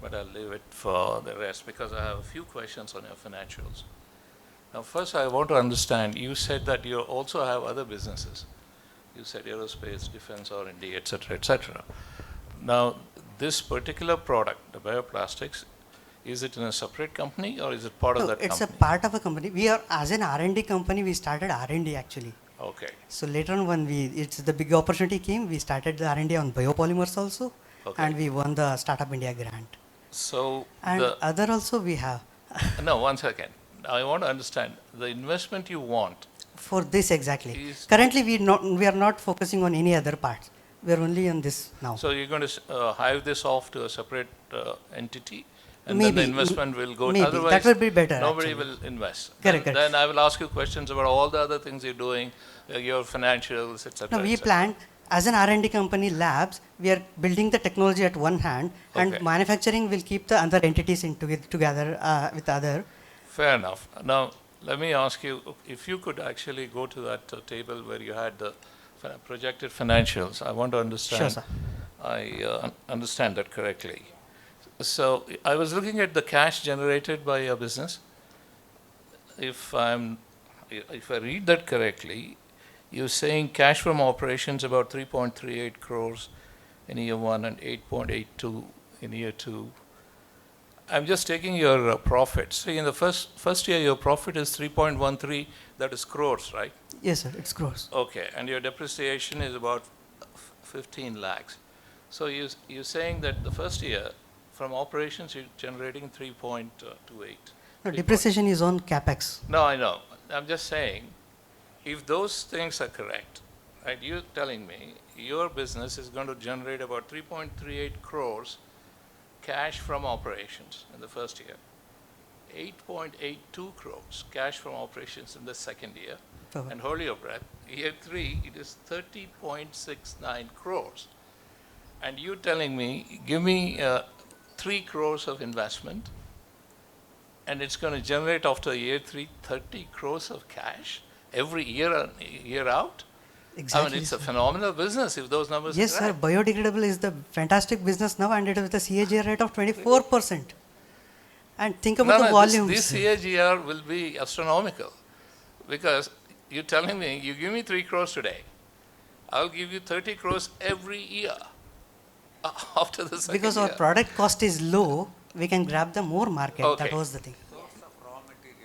G: but I'll leave it for the rest because I have a few questions on your financials. Now first I want to understand, you said that you also have other businesses. You said aerospace, defense, R&D, etc., etc. Now, this particular product, the bioplastics, is it in a separate company or is it part of that company?
J: It's a part of a company. We are, as an R&D company, we started R&D actually.
G: Okay.
J: So later on when it's the big opportunity came, we started the R&D on biopolymers also. Okay. And we won the Startup India grant.
G: So,
J: and other also we have.
G: No, 1 second. I want to understand, the investment you want.
J: For this exactly. Currently we are not focusing on any other parts. We are only on this now.
G: So you're going to hive this off to a separate entity and then the investment will go.
J: Maybe.
G: Otherwise,
J: that will be better.
G: Nobody
J: actually.
G: will invest.
J: Correct.
G: Then I will ask you questions about all the other things you're doing, your financials, etc.
J: No, we planned, as an R&D company, labs, we are building the technology at one hand and manufacturing will keep the other entities together with other.
G: Fair enough. Now, let me ask you, if you could actually go to that table where you had the projected financials. I want to understand.
J: Sure, sir.
G: I understand that correctly. So I was looking at the cash generated by your business. If I read that correctly, you're saying cash from operations about 3.38 crores in year 1 and 8.82 in year 2. I'm just taking your profits. So in the first year, your profit is 3.13, that is crores, right?
J: Yes, sir, it's crores.
G: Okay, and your depreciation is about 15 lakhs. So you're saying that the first year, from operations, you're generating 3.28.
J: No, depreciation is on capex.
G: No, I know. I'm just saying, if those things are correct, right, you're telling me your business is going to generate about 3.38 crores cash from operations in the first year, 8.82 crores cash from operations in the second year, and hold your breath, year 3 it is 30.69 crores. And you telling me, give me 3 crores of investment and it's going to generate after year 3 30 crores of cash every year out?
J: Exactly.
G: I mean, it's a phenomenal business if those numbers
J: Yes,
G: are
J: sir. Biodegradable is the fantastic business now and it is with a CAGR rate of 24%. And think about the volumes.
G: This CAGR will be astronomical, because you're telling me, you give me 3 crores today, I'll give you 30 crores every year after the second
J: Because
G: year.
J: our product cost is low, we can grab the more market.
G: Okay.
J: That was the thing.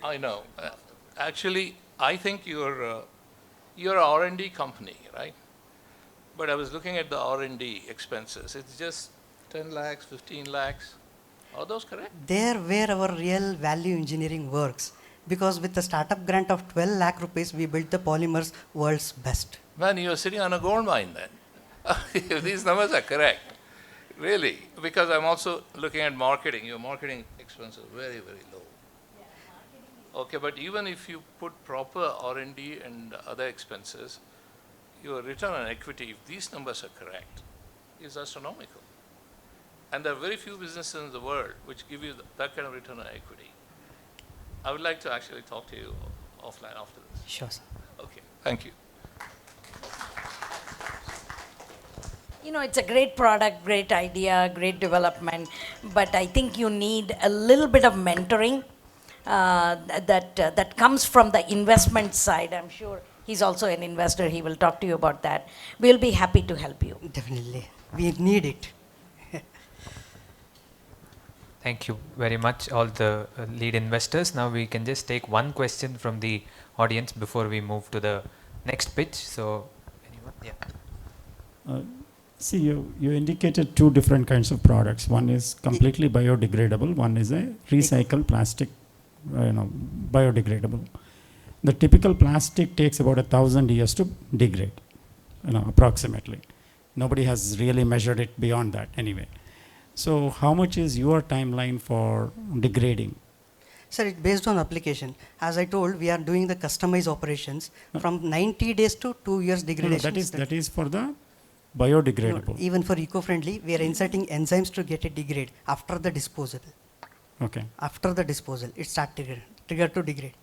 G: I know. Actually, I think you're a R&D company, right? But I was looking at the R&D expenses. It's just 10 lakhs, 15 lakhs. Are those correct?
J: There where our real value engineering works. Because with the startup grant of 12 lakh rupees, we built the polymers world's best.
G: Man, you're sitting on a gold mine then. If these numbers are correct. Really. Because I'm also looking at marketing. Your marketing expenses are very, very low. Okay, but even if you put proper R&D and other expenses, your return on equity, if these numbers are correct, is astronomical. And there are very few businesses in the world which give you that kind of return on equity. I would like to actually talk to you offline after this.
J: Sure, sir.
G: Okay, thank you.
H: You know, it's a great product, great idea, great development, but I think you need a little bit of mentoring that comes from the investment side. I'm sure he's also an investor. He will talk to you about that. We'll be happy to help you.
J: Definitely. We need it.
A: Thank you very much, all the lead investors. Now we can just take one question from the audience before we move to the next pitch. So, anyone? Yeah.
K: See, you indicated 2 different kinds of products. One is completely biodegradable. One is a recycled plastic, biodegradable. The typical plastic takes about 1,000 years to degrade, approximately. Nobody has really measured it beyond that anyway. So how much is your timeline for degrading?
J: Sir, it's based on application. As I told, we are doing the customized operations from 90 days to 2 years degradation.
K: That is for the biodegradable.
J: No, even for eco-friendly, we are inserting enzymes to get it degrade after the disposal.
K: Okay.
J: After the disposal, it starts trigger to degrade.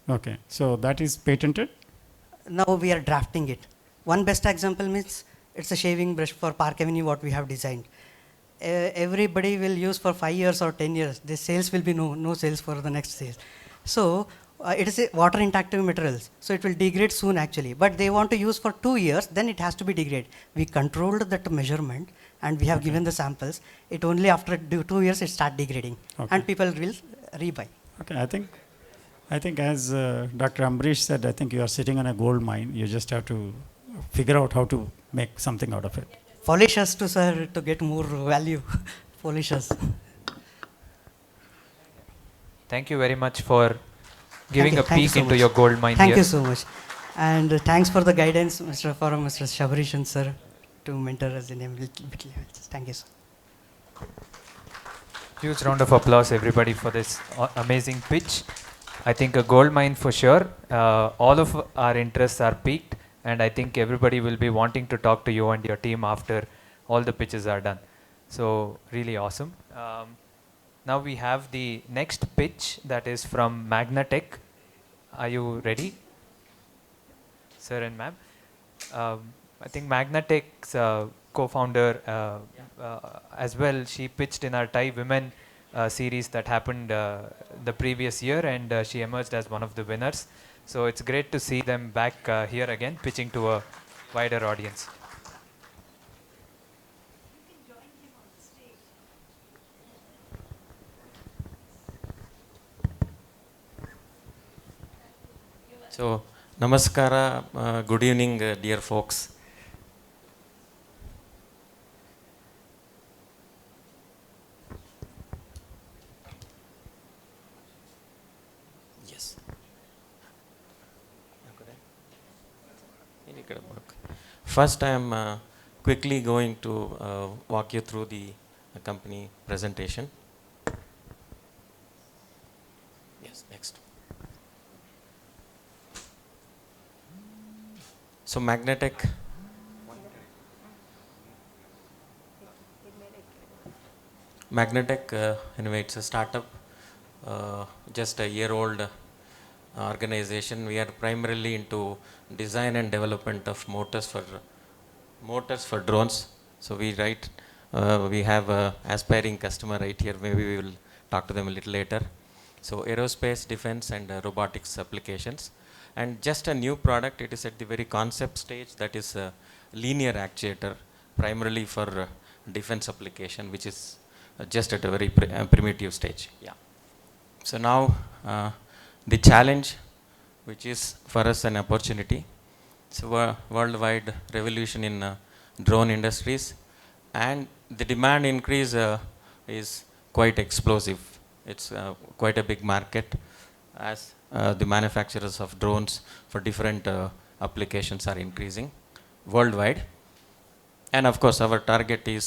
K: Okay. So that is patented?
J: Now we are drafting it. One best example means it's a shaving brush for Park Avenue what we have designed. Everybody will use for 5 years or 10 years. The sales will be no sales for the next sales. So it is a water interactive materials. So it will degrade soon actually. But they want to use for 2 years, then it has to be degraded. We controlled that measurement and we have given the samples. It only after 2 years it start degrading. Okay. And people will rebuy.
K: Okay, I think as Dr. Ambarish said, I think you are sitting on a gold mine. You just have to figure out how to make something out of it.
J: Polish us to, sir, to get more value. Polish us.
A: Thank you very much for giving a peek into your gold mine.
J: Thank you so much. And thanks for the guidance, Mr. Shabrishan, sir, to mentor us in a little bit level. Thank you, sir.
A: Huge round of applause, everybody, for this amazing pitch. I think a gold mine for sure. All of our interests are peaked. And I think everybody will be wanting to talk to you and your team after all the pitches are done. So really awesome. Now we have the next pitch that is from Magnatech. Are you ready? Sir and ma'am. I think Magnatech's co-founder as well, she pitched in our TiE Women series that happened the previous year, and she emerged as one of the winners. So it's great to see them back here again, pitching to a wider audience.
L: So, namaskara, good evening, dear folks. First, I am quickly going to walk you through the company presentation. Yes, next. So, Magnatech. Magnatech, anyway, it's a startup, just a year-old organization. We are primarily into design and development of motors for drones. So we have a aspiring customer right here. Maybe we will talk to them a little later. So aerospace, defense, and robotics applications. And just a new product, it is at the very concept stage, that is a linear actuator, primarily for defense application, which is just at a very primitive stage. Yeah. So now the challenge, which is for us an opportunity. So worldwide revolution in drone industries, and the demand increase is quite explosive. It's quite a big market, as the manufacturers of drones for different applications are increasing worldwide. And of course, our target is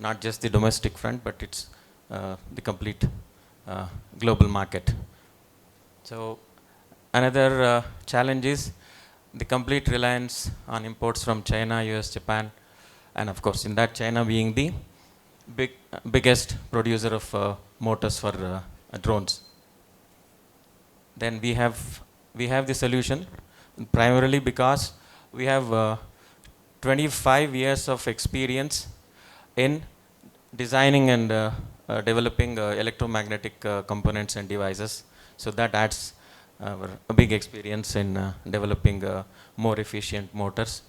L: not just the domestic front, but it's the complete global market. So another challenge is the complete reliance on imports from China, US, Japan, and of course, in that China being the biggest producer of motors for drones. Then we have the solution, primarily because we have 25 years of experience in designing and developing electromagnetic components and devices. So that adds a big experience in developing more efficient motors.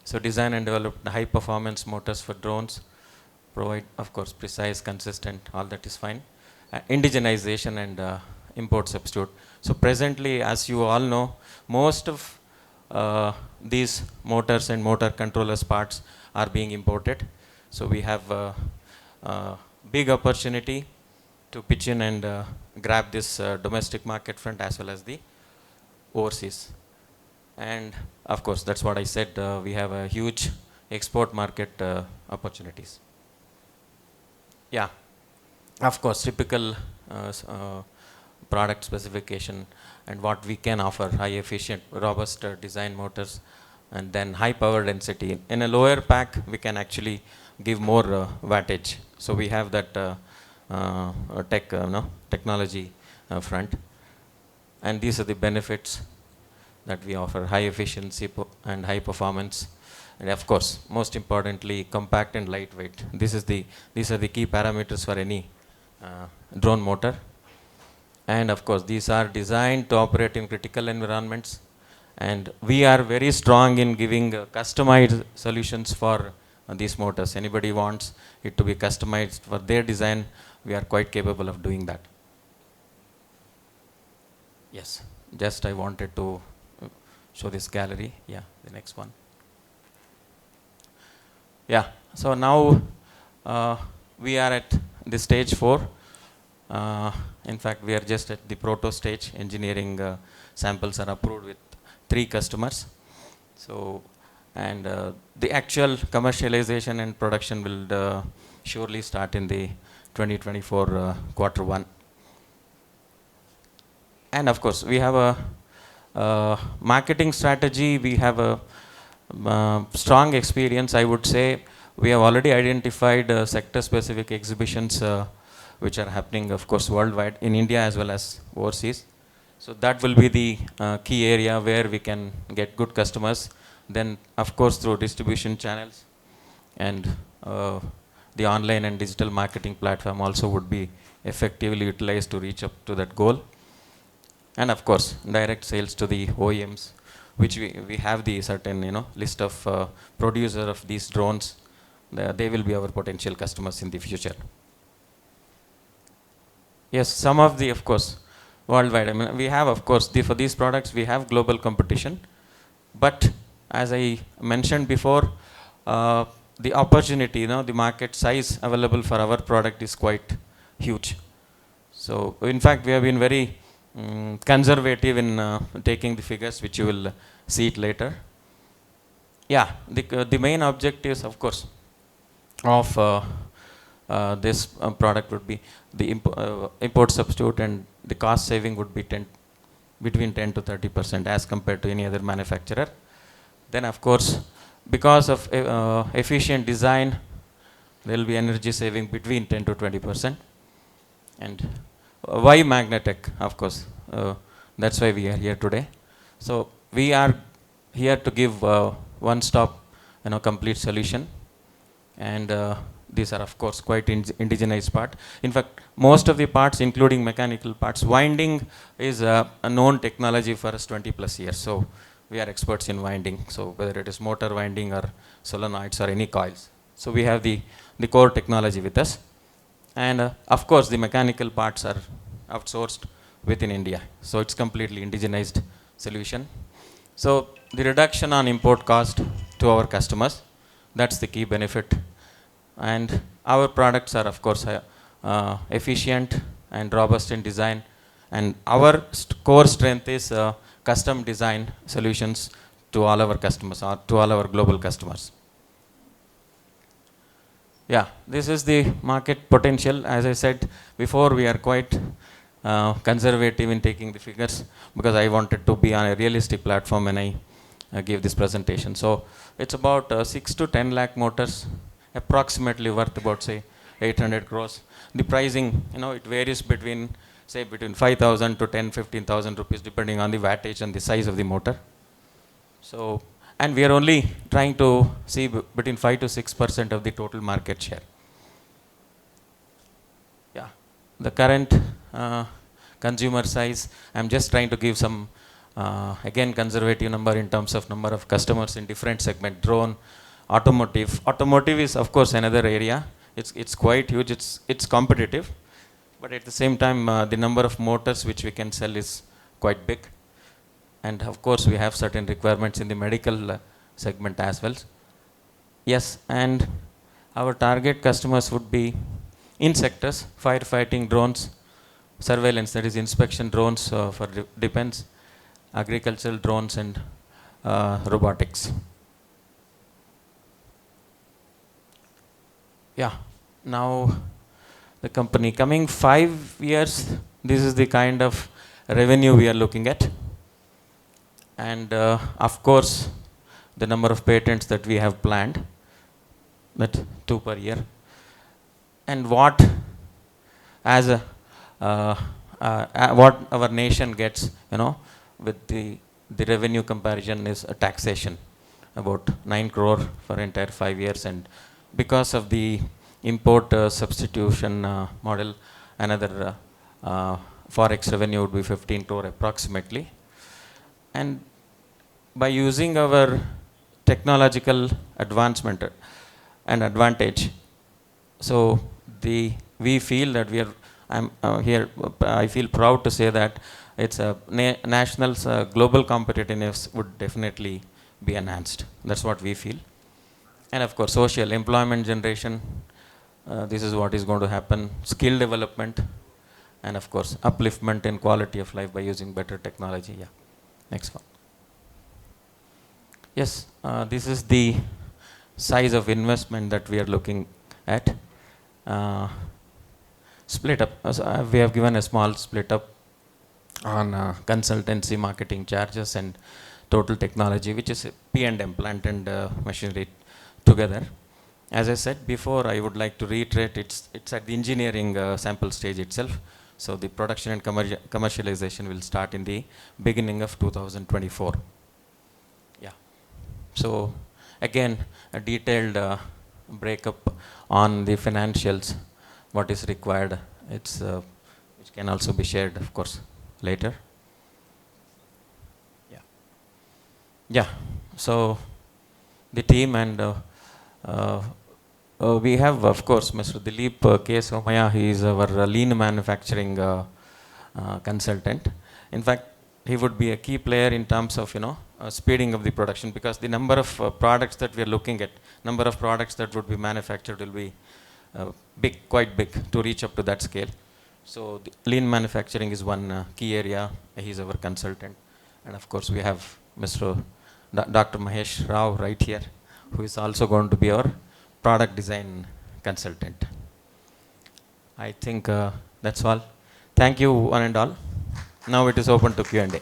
L: So design and develop high performance motors for drones, provide of course precise, consistent, all that is fine. Indigenization and import substitute. So presently, as you all know, most of these motors and motor controllers parts are being imported. So we have a big opportunity to pitch in and grab this domestic market front as well as the overseas. And of course, that's what I said, we have a huge export market opportunities. Yeah, of course, typical product specification and what we can offer: high efficient, robust design motors, and then high power density. In a lower pack, we can actually give more wattage. So we have that technology front. And these are the benefits that we offer: high efficiency and high performance. And of course, most importantly, compact and lightweight. These are the key parameters for any drone motor. And of course, these are designed to operate in critical environments. And we are very strong in giving customized solutions for these motors. Anybody wants it to be customized for their design, we are quite capable of doing that. Yes, just I wanted to show this gallery. Yeah, the next one. Yeah, so now we are at the stage 4. In fact, we are just at the proto stage. Engineering samples are approved with 3 customers. So, and the actual commercialization and production will surely start in the 2024 quarter 1. And of course, we have a marketing strategy. We have a strong experience, I would say. We have already identified sector-specific exhibitions which are happening, of course, worldwide, in India as well as overseas. So that will be the key area where we can get good customers. Then, of course, through distribution channels, and the online and digital marketing platform also would be effectively utilized to reach up to that goal. And of course, direct sales to the OEMs, which we have the certain list of producer of these drones. They will be our potential customers in the future. Yes, some of the, of course, worldwide. I mean, we have, of course, for these products, we have global competition. But as I mentioned before, the opportunity, the market size available for our product is quite huge. So, in fact, we have been very conservative in taking the figures, which you will see it later. Yeah, the main objectives, of course, of this product would be the import substitute, and the cost saving would be between 10 to 30% as compared to any other manufacturer. Then, of course, because of efficient design, there will be energy saving between 10 to 20%. And why Magnatech? Of course, that's why we are here today. So we are here to give one-stop, complete solution. And these are of course quite indigenized part. In fact, most of the parts, including mechanical parts, winding is a known technology for us 20 plus years. So we are experts in winding. So whether it is motor winding or solenoids or any coils. So we have the core technology with us. And of course, the mechanical parts are outsourced within India. So it's completely indigenized solution. So the reduction on import cost to our customers, that's the key benefit. And our products are of course efficient and robust in design. And our core strength is custom design solutions to all our customers or to all our global customers. Yeah, this is the market potential. As I said before, we are quite conservative in taking the figures because I wanted to be on a realistic platform when I gave this presentation. So it's about 6 to 10 lakh motors, approximately worth about say 800 crores. The pricing, it varies between 5,000 to 10,000-15,000 rupees depending on the wattage and the size of the motor. So, and we are only trying to see between 5 to 6% of the total market share. Yeah, the current consumer size, I'm just trying to give some again conservative number in terms of number of customers in different segment. Drone, automotive is of course another area. It's quite huge. It's competitive, but at the same time the number of motors which we can sell is quite big. And of course we have certain requirements in the medical segment as well. Yes, and our target customers would be in sectors: firefighting, drones, surveillance, that is inspection drones for defense, agricultural drones, and robotics. Yeah, now the company coming 5 years, this is the kind of revenue we are looking at. And of course, the number of patents that we have planned, that 2 per year. And what what our nation gets, with the revenue comparison is a taxation, about 9 crore for entire 5 years. And because of the import substitution model, another forex revenue would be 15 crore approximately. And by using our technological advancement and advantage, so we feel that we are here. I feel proud to say that it's a national's global competitiveness would definitely be enhanced. That's what we feel. And of course, social employment generation. This is what is going to happen. Skill development, and of course, upliftment in quality of life by using better technology. Yeah. Next one. Yes, this is the size of investment that we are looking at. Split up. We have given a small split up on consultancy, marketing charges, and total technology, which is P&M, plant and machinery together. As I said before, I would like to reiterate, it's at the engineering sample stage itself. So the production and commercialization will start in the beginning of 2024. Yeah. So again, a detailed breakup on the financials, what is required. It's which can also be shared, of course, later. Yeah. Yeah. So the team and we have, of course, Mr. Dilip K. Somaya. He is our lean manufacturing consultant. In fact, he would be a key player in terms of speeding of the production, because the number of products that we are looking at, number of products that would be manufactured will be big, quite big to reach up to that scale. So the lean manufacturing is one key area. He is our consultant, and of course we have Mr. Dr. Mahesh Rao right here, who is also going to be our product design consultant. I think that's all. Thank you, one and all. Now it is open to Q&A.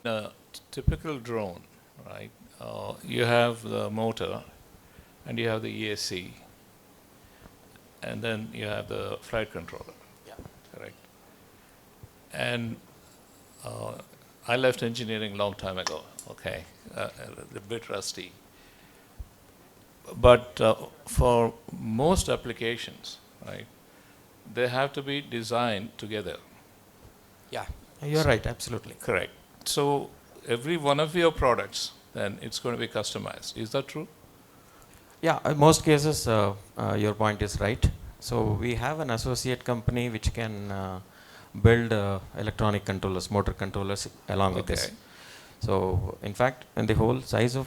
G: A typical drone, right? You have the motor, and you have the ESC, and then you have the flight controller.
L: Yeah.
G: Correct. And I left engineering a long time ago. okay, a bit rusty. But for most applications, right, they have to be designed together.
L: Yeah, you're right, absolutely.
G: Correct. So every one of your products, then it's going to be customized. Is that true?
L: Yeah, in most cases, your point is right. So we have an associate company which can build electronic controllers, motor controllers along with this. So in fact, in the whole size of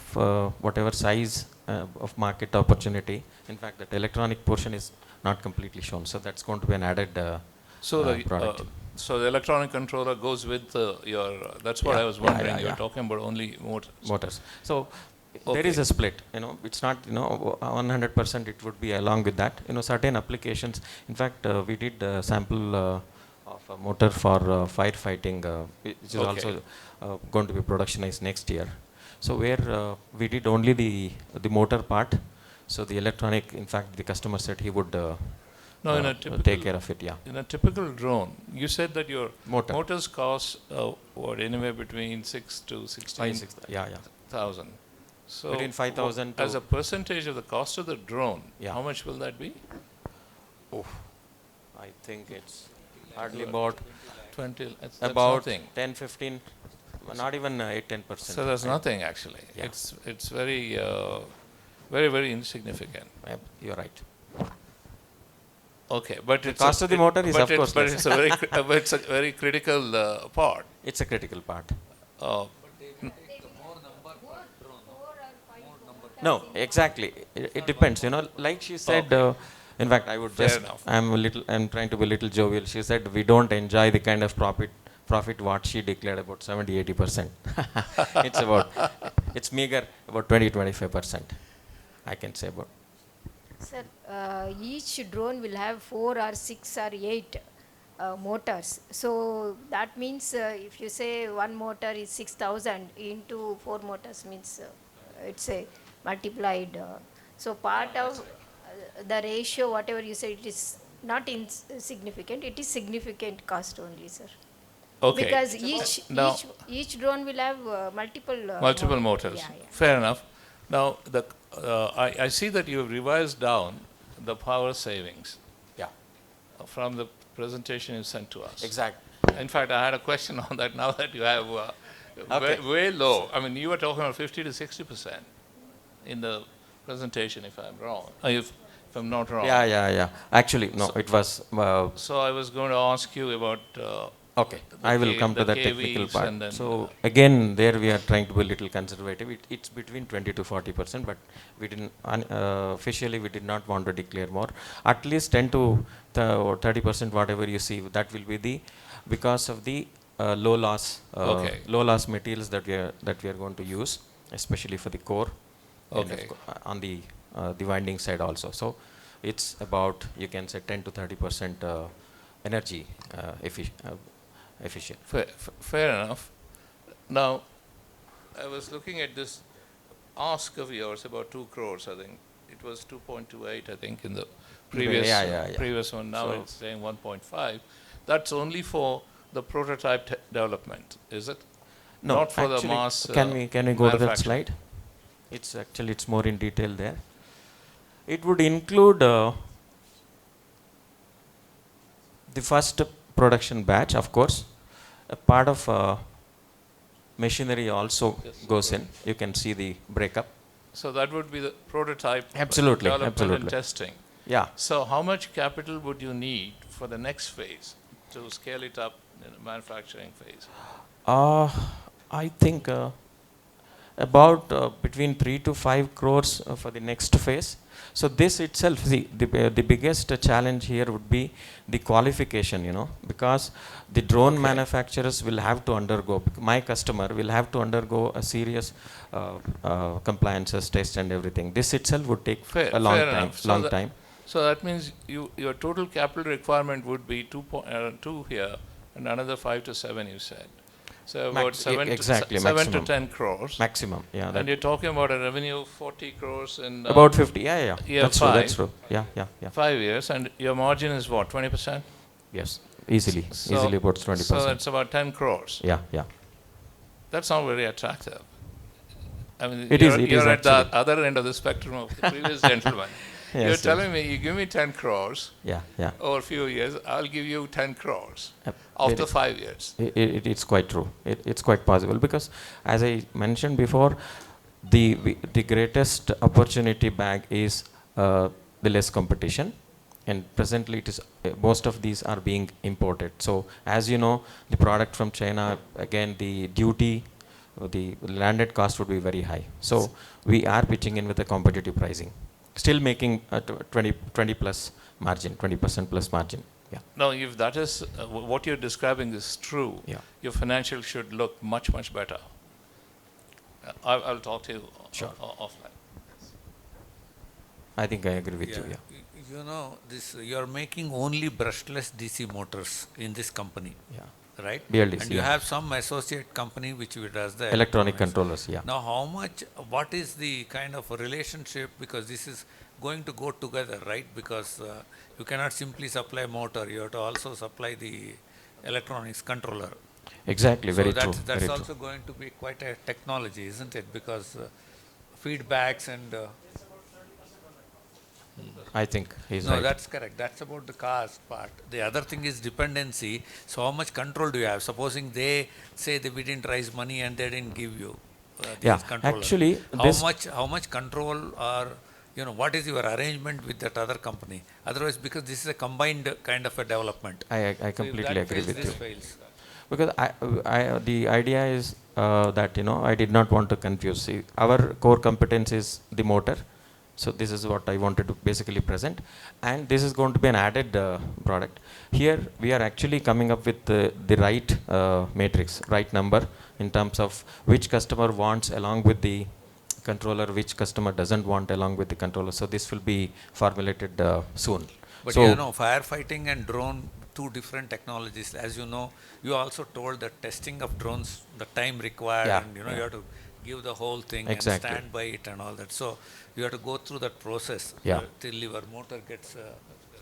L: whatever size of market opportunity, in fact, that electronic portion is not completely shown. So that's going to be an added product.
G: So the electronic controller goes with your, that's what I was wondering. You're talking about only motors.
L: Motors. So there is a split, it's not, 100% it would be along with that. Certain applications, in fact, we did a sample of a motor for firefighting, which is also going to be productionized next year. So where we did only the motor part, so the electronic, in fact, the customer said he would take care of it,
G: In a typical drone, you said that your motors cost anywhere between 6 to 16,000. So
L: between 5,000
G: as a percentage of the cost of the drone, how much will that be?
L: Oh, I think it's hardly about
G: 20.
L: About 10, 15, not even 8-10%.
G: So that's nothing actually.
L: Yeah.
G: It's very, very, very insignificant.
L: You're right.
G: Okay, but
L: the cost of the motor is of course
G: less. It's a very critical part.
L: It's a critical part. No, exactly. It depends. Like she said. In fact, I would I'm trying to be a little jovial. She said we don't enjoy the kind of profit what she declared about 70-80%. It's meager about 20-25%. I can say about.
M: Sir, each drone will have 4 or 6 or 8 motors. So that means if you say one motor is 6,000 into 4 motors means it's a multiplied. So part of the ratio, whatever you say, it is not insignificant. It is significant cost only, sir.
G: Okay.
M: Because each drone will have multiple
G: motors.
M: Yeah.
G: Fair enough. Now I see that you have revised down the power savings.
L: Yeah.
G: From the presentation you sent to us.
L: Exactly.
G: In fact, I had a question on that. Now that you have way low. I mean, you were talking about 50 to 60% in the presentation, if I'm wrong. If I'm not wrong.
L: Yeah. Actually, no, it was.
G: So I was going to ask you about.
L: Okay, I will come to that technical part. So again, there we are trying to be a little conservative. It's between 20 to 40%, but we didn't officially we did not want to declare more. At least 10 to 30%, whatever you see, that will be the because of the low loss materials that we are going to use, especially for the core.
G: Okay.
L: And on the winding side also. So it's about, you can say, 10 to 30% energy efficient.
G: Fair enough. Now, I was looking at this ask of yours about 2 crores, I think. It was 2.28, I think, in the previous one. Now it's saying 1.5. That's only for the prototype development, is it?
L: No,
G: not for the mass.
L: Can we go to that slide? It's more in detail there. It would include the first production batch, of course. A part of machinery also goes in. You can see the breakup.
G: So that would be the prototype development and testing.
L: Yeah.
G: So how much capital would you need for the next phase to scale it up in the manufacturing phase?
L: I think about between 3 to 5 crores for the next phase. So this itself, the biggest challenge here would be the qualification, because the drone manufacturers will have to undergo, my customer will have to undergo a serious compliances test and everything. This itself would take a long time.
G: So that means your total capital requirement would be 2 here and another 5 to 7, you said. So about 7 to 10 crores.
L: Maximum, yeah.
G: And you're talking about a revenue of 40 crores in...
L: about 50, yeah.
G: That's
L: true. Yeah.
G: 5 years, and your margin is what, 20%?
L: Yes, easily about 20%.
G: So that's about 10 crores.
L: Yeah.
G: That's not very attractive. I mean,
L: It
G: you're at the
L: actually.
G: other end of the spectrum of the previous gentleman.
L: Yes,
G: You're
L: yes.
G: telling me, you give me 10 crores
L: Yeah, yeah.
G: over a few years, I'll give you 10 crores
L: Yep.
G: after 5 years.
L: It's quite true. It's quite possible because, as I mentioned before, the greatest opportunity bag is the less competition, and presently it is most of these are being imported. So as you know, the product from China, again the duty, the landed cost would be very high. So we are pitching in with a competitive pricing, still making a 20 plus margin, 20% plus margin. Yeah.
G: Now, if that is what you're describing is true,
L: Yeah.
G: your financials should look much, much better. I'll talk to you
L: Sure.
G: offline.
L: I think I agree with you. Yeah.
F: You know, you're making only brushless DC motors in this company.
L: Yeah.
F: Right?
L: BLDC,
F: And you
L: yeah.
F: have some associate company which does the
L: Electronic
F: electronics.
L: controllers. Yeah.
F: Now, what is the kind of a relationship, because this is going to go together, right? Because you cannot simply supply motor, you have to also supply the electronics controller.
L: Exactly. Very true.
F: That's
L: Very
F: also
L: true.
F: going to be quite a technology, isn't it? Because feedbacks and
L: I think he's
F: no,
L: right.
F: that's correct. That's about the cars part. The other thing is dependency. So how much control do you have? Supposing they say we didn't raise money and they didn't give you these
L: Yeah,
F: controllers.
L: actually,
F: how much control, or what is your arrangement with that other company? Otherwise, because this is a combined kind of a development.
L: I completely agree with you.
F: Fails.
L: Because the idea is that I did not want to confuse. See, our core competence is the motor. So this is what I wanted to basically present, and this is going to be an added product. Here we are actually coming up with the right matrix, right number in terms of which customer wants along with the controller, which customer doesn't want along with the controller. So this will be formulated soon.
F: But
L: so
F: firefighting and drone, two different technologies. As you know, you also told that testing of drones, the time required,
L: Yeah,
F: and you
L: yeah.
F: have to give the whole thing
L: Exactly.
F: and stand by it and all that. So you have to go through that process
L: Yeah.
F: till your motor gets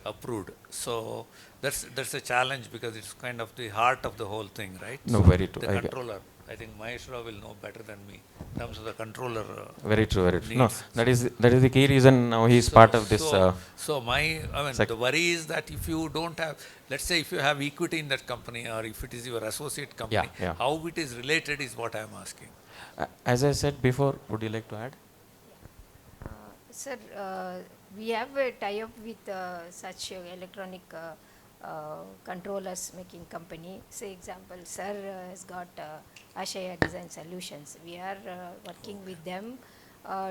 F: approved. So that's a challenge, because it's kind of the heart of the whole thing, right?
L: No,
F: So
L: very true.
F: The controller. I think Maheshwara will know better than me in terms of the controller.
L: Very true, very true. No,
F: needs.
L: that is the key reason now he is part of this.
F: So the worry is that if you don't have, let's say if you have equity in that company, or if it is your associate company,
L: Yeah.
F: how it is related is what I am asking.
L: As I said before, would you like to add?
M: Sir, we have a tie-up with such electronic controllers making company. Say example, sir has got Ashaya Design Solutions. We are working with them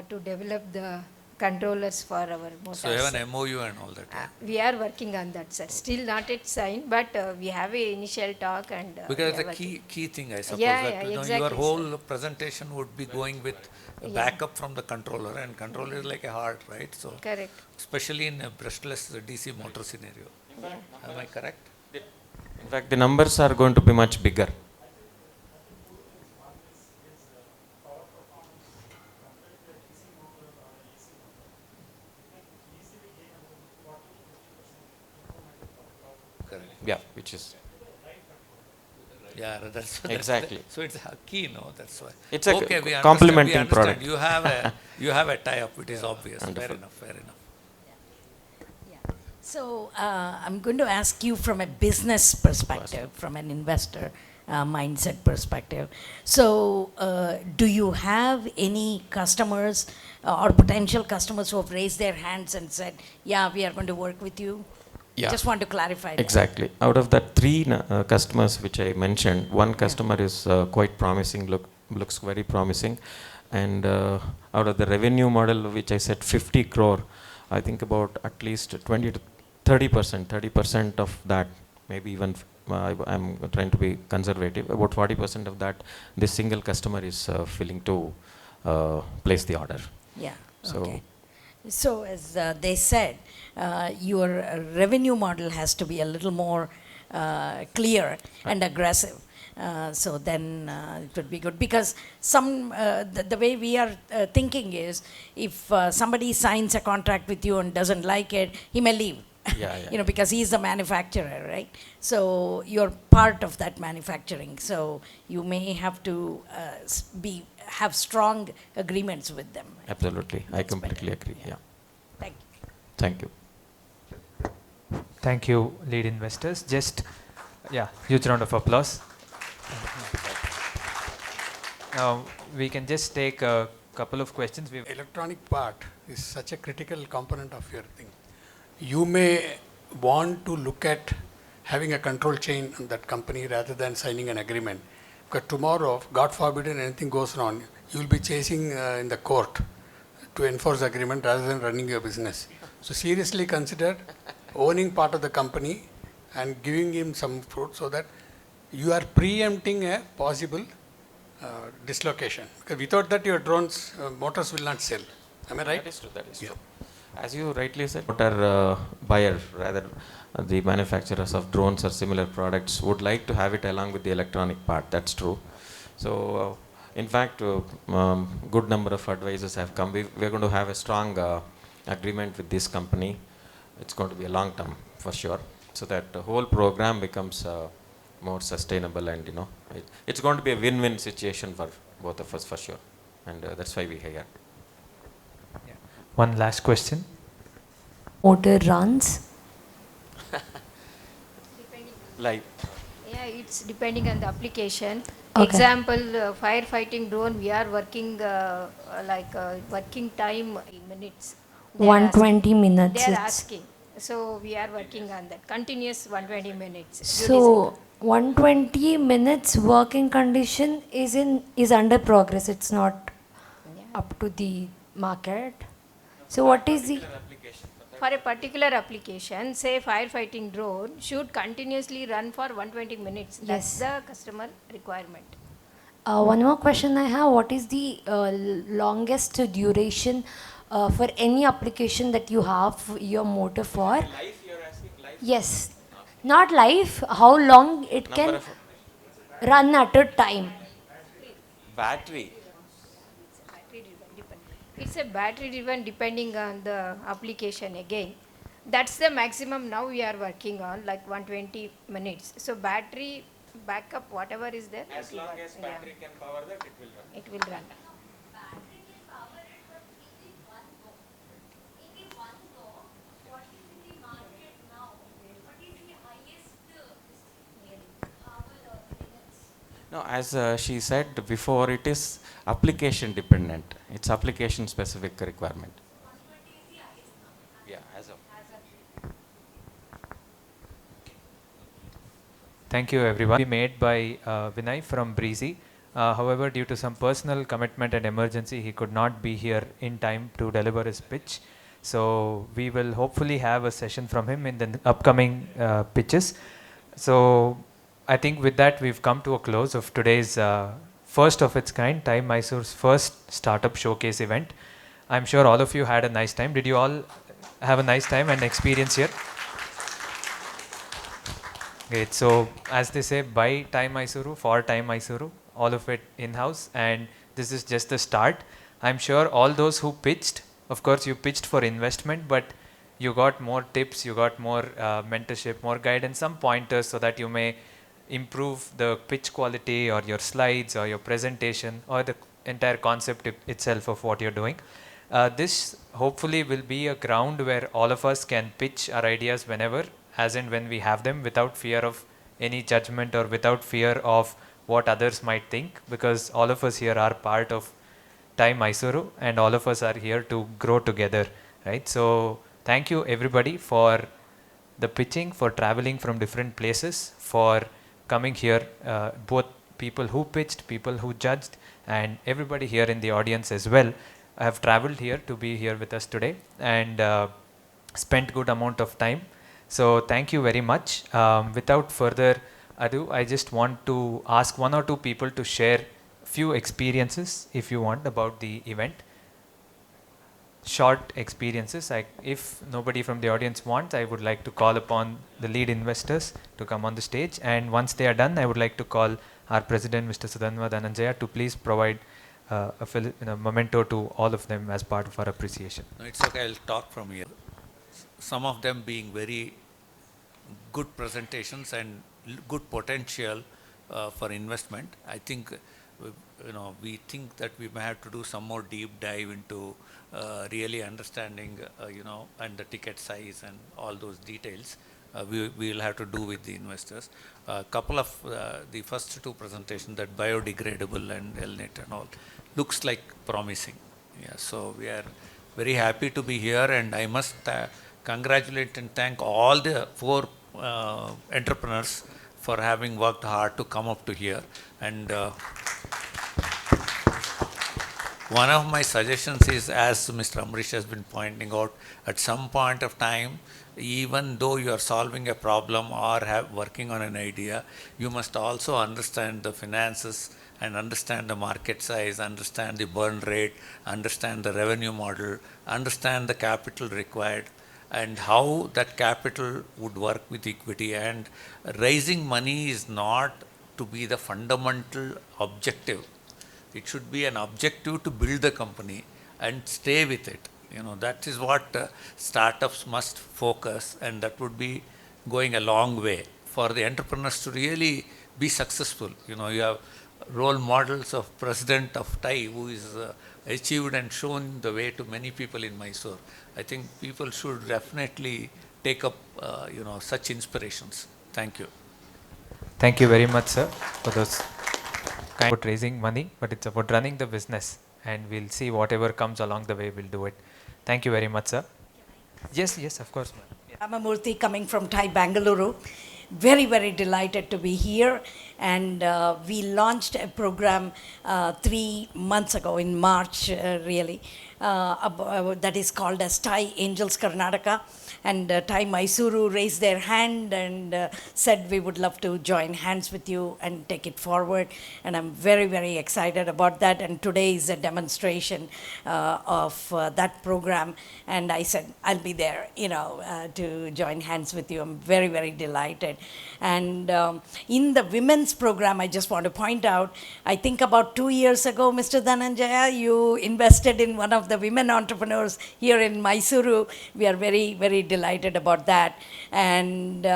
M: to develop the controllers for our motors.
F: So you have an MOU and all that.
M: We are working on that, sir. Still not yet signed, but we have a initial talk and
F: Because
M: we
F: it's
M: are
F: a key thing, I suppose.
M: Yeah,
F: that,
M: yeah, exactly,
F: your
M: sir.
F: whole presentation would be going with a
M: Yeah.
F: backup from the controller, and controller is like a heart, right? So
M: correct.
F: especially in a brushless DC motor scenario.
M: Yeah.
F: Am I correct?
L: In fact, the numbers are going to be much bigger.
F: Correct.
L: Yeah, which is
F: Yeah, that's
L: Exactly.
F: So it's a key, no? That's why.
L: It's a
F: okay, we
L: complementing
F: understand.
L: product.
F: You have a tie-up. It is obvious.
L: Wonderful.
F: Fair enough. Fair enough.
H: So I'm going to ask you from a business perspective, from an investor mindset perspective. So do you have any customers or potential customers who have raised their hands and said, yeah, we are going to work with you?
L: Yeah.
H: Just want to clarify that.
L: Exactly. Out of that three customers which I mentioned, one customer is quite promising, looks very promising. And out of the revenue model which I said 50 crore, I think about at least 20 to 30% of that, maybe even I'm trying to be conservative, about 40% of that, this single customer is willing to place the order.
H: Yeah.
L: So,
H: okay. So as they said, your revenue model has to be a little more clear and aggressive. So then it would be good, because the way we are thinking is, if somebody signs a contract with you and doesn't like it, he may leave. Because he's the manufacturer, right? So you're part of that manufacturing. So you may have to have strong agreements with them.
L: Absolutely. I completely agree. Yeah.
H: Thank you.
L: Thank you.
A: Thank you, lead investors. Just, huge round of applause. Now, we can just take a couple of questions.
I: Electronic part is such a critical component of your thing. You may want to look at having a control chain in that company rather than signing an agreement. Because tomorrow, God forbid, anything goes wrong, you will be chasing in the court to enforce the agreement rather than running your business. So seriously consider owning part of the company and giving him some fruit so that you are preempting a possible dislocation. Because without that, your drones, motors will not sell. Am I right?
L: That is true. That is true. As you rightly said, motor buyer, rather the manufacturers of drones or similar products would like to have it along with the electronic part. That's true. So, in fact, good number of advisors have come. We're going to have a strong agreement with this company. It's going to be a long term for sure, so that the whole program becomes more sustainable, and it's going to be a win-win situation for both of us for sure, and that's why we are here.
A: One last question.
E: Motor runs?
L: Live.
M: Yeah, it's depending on the application.
E: Okay.
M: Example, firefighting drone, we are working working time in minutes.
E: 120 minutes.
M: They are asking. So we are working on that. Continuous 120 minutes.
E: So 120 minutes working condition is under progress. It's not up to the market. So what is the
M: for a particular application, say firefighting drone should continuously run for 120 minutes. That's the customer requirement.
E: One more question I have. What is the longest duration for any application that you have your motor for?
L: Life, you're asking life?
E: Yes. Not life. How long it can run at a time?
L: Battery.
M: It's a battery driven depending on the application again. That's the maximum now we are working on, like 120 minutes. So battery backup, whatever is there.
L: As long as battery can power that, it will run.
M: It will run.
L: No, as she said before, it is application dependent. It's application specific requirement. Yeah, as of.
A: Thank you, everyone. Be made by Vinay from Breezy. However, due to some personal commitment and emergency, he could not be here in time to deliver his pitch. So we will hopefully have a session from him in the upcoming pitches. So I think with that, we've come to a close of today's first of its kind, TiE Mysuru's first startup showcase event. I'm sure all of you had a nice time. Did you all have a nice time and experience here? Great. So as they say, by TiE Mysuru, for TiE Mysuru, all of it in-house, and this is just the start. I'm sure all those who pitched, of course you pitched for investment, but you got more tips, you got more mentorship, more guidance, some pointers so that you may improve the pitch quality or your slides or your presentation or the entire concept itself of what you're doing. This hopefully will be a ground where all of us can pitch our ideas whenever, as and when we have them, without fear of any judgment or without fear of what others might think, because all of us here are part of TiE Mysuru and all of us are here to grow together, right? So thank you everybody for the pitching, for traveling from different places, for coming here, both people who pitched, people who judged, and everybody here in the audience as well have traveled here to be here with us today and spent good amount of time. So thank you very much. Without further ado, I just want to ask one or two people to share few experiences, if you want, about the event. Short experiences. If nobody from the audience wants, I would like to call upon the lead investors to come on the stage, and once they are done, I would like to call our president, Mr. Sudhanva Dhananjaya, to please provide a memento to all of them as part of our appreciation.
F: No, it's okay, I'll talk from here. some of them being very good presentations and good potential for investment. I think we think that we may have to do some more deep dive into really understanding and the ticket size and all those details. We will have to do with the investors. A couple of the first two presentations, that biodegradable and ELINT and all, looks like promising. Yeah, so we are very happy to be here, and I must congratulate and thank all the 4 entrepreneurs for having worked hard to come up to here. And one of my suggestions is, as Mr. Ambarish has been pointing out, at some point of time, even though you are solving a problem or working on an idea, you must also understand the finances and understand the market size, understand the burn rate, understand the revenue model, understand the capital required, and how that capital would work with equity. And raising money is not to be the fundamental objective. It should be an objective to build the company and stay with it. That is what startups must focus, and that would be going a long way for the entrepreneurs to really be successful. You have role models of President of TiE, who is achieved and shown the way to many people in Mysore. I think people should definitely take up such inspirations. Thank you.
A: Thank you very much, sir, for those kind about raising money, but it's about running the business, and we'll see whatever comes along the way, we'll do it. Thank you very much, sir. Yes, of course, ma'am. Yeah.
H: Ramamurthy, coming from TiE Bangalore. Very, very delighted to be here. And we launched a program 3 months ago in March, really, that is called as TiE Angels Karnataka. And TiE Mysuru raised their hand and said, we would love to join hands with you and take it forward. And I'm very, very excited about that. And today is a demonstration of that program. And I said, I'll be there, to join hands with you. I'm very, very delighted. And in the women's program, I just want to point out, I think about 2 years ago, Mr. Dhananjaya, you invested in one of the women entrepreneurs here in Mysuru. We are very, very delighted about that. And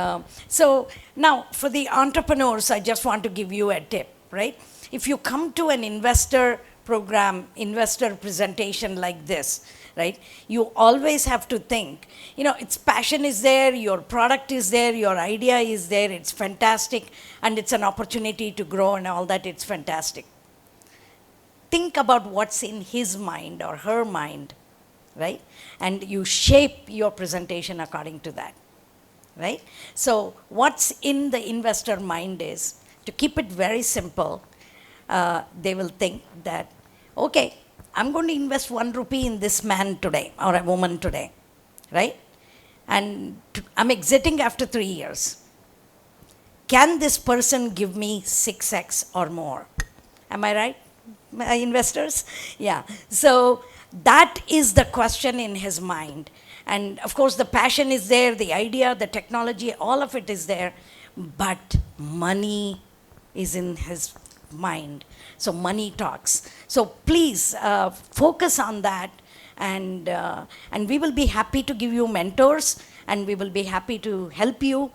H: so now for the entrepreneurs, I just want to give you a tip, right? If you come to an investor program, investor presentation like this, right, you always have to think, its passion is there, your product is there, your idea is there, it's fantastic, and it's an opportunity to grow and all that, it's fantastic. Think about what's in his mind or her mind, right? And you shape your presentation according to that, right? So what's in the investor mind is, to keep it very simple, they will think that, okay, I'm going to invest 1 rupee in this man today or a woman today, right? And I'm exiting after 3 years. Can this person give me 6x or more? Am I right, my investors? Yeah. So that is the question in his mind. And of course, the passion is there, the idea, the technology, all of it is there, but money is in his mind. So money talks. So please focus on that, and we will be happy to give you mentors, and we will be happy to help you,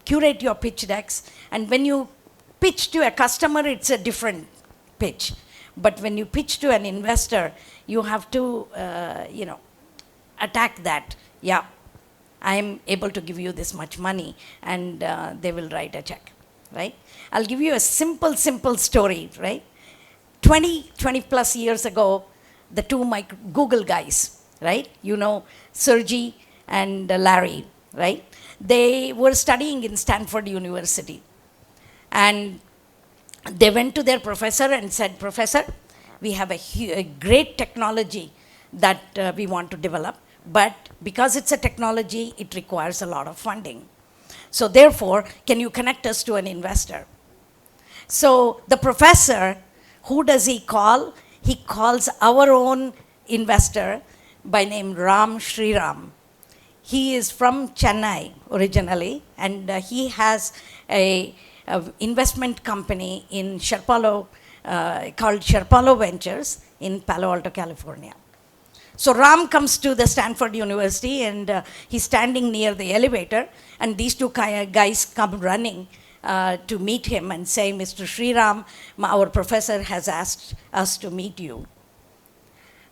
H: curate your pitch decks. And when you pitch to a customer, it's a different pitch. But when you pitch to an investor, you have to, attack that. Yeah, I'm able to give you this much money, and they will write a check, right? I'll give you a simple story, right? 20 plus years ago, the two Google guys, right? Sergey and Larry, right? They were studying in Stanford University. And they went to their professor and said, Professor, we have a great technology that we want to develop, but because it's a technology, it requires a lot of funding. So therefore, can you connect us to an investor? So the professor, who does he call? He calls our own investor by name Ram Shriram. He is from Chennai originally, and he has a investment company in Sherpalo called Sherpalo Ventures in Palo Alto, California. So Ram comes to the Stanford University and he's standing near the elevator, and these two guys come running to meet him and say, Mr. Sriram, our professor has asked us to meet you.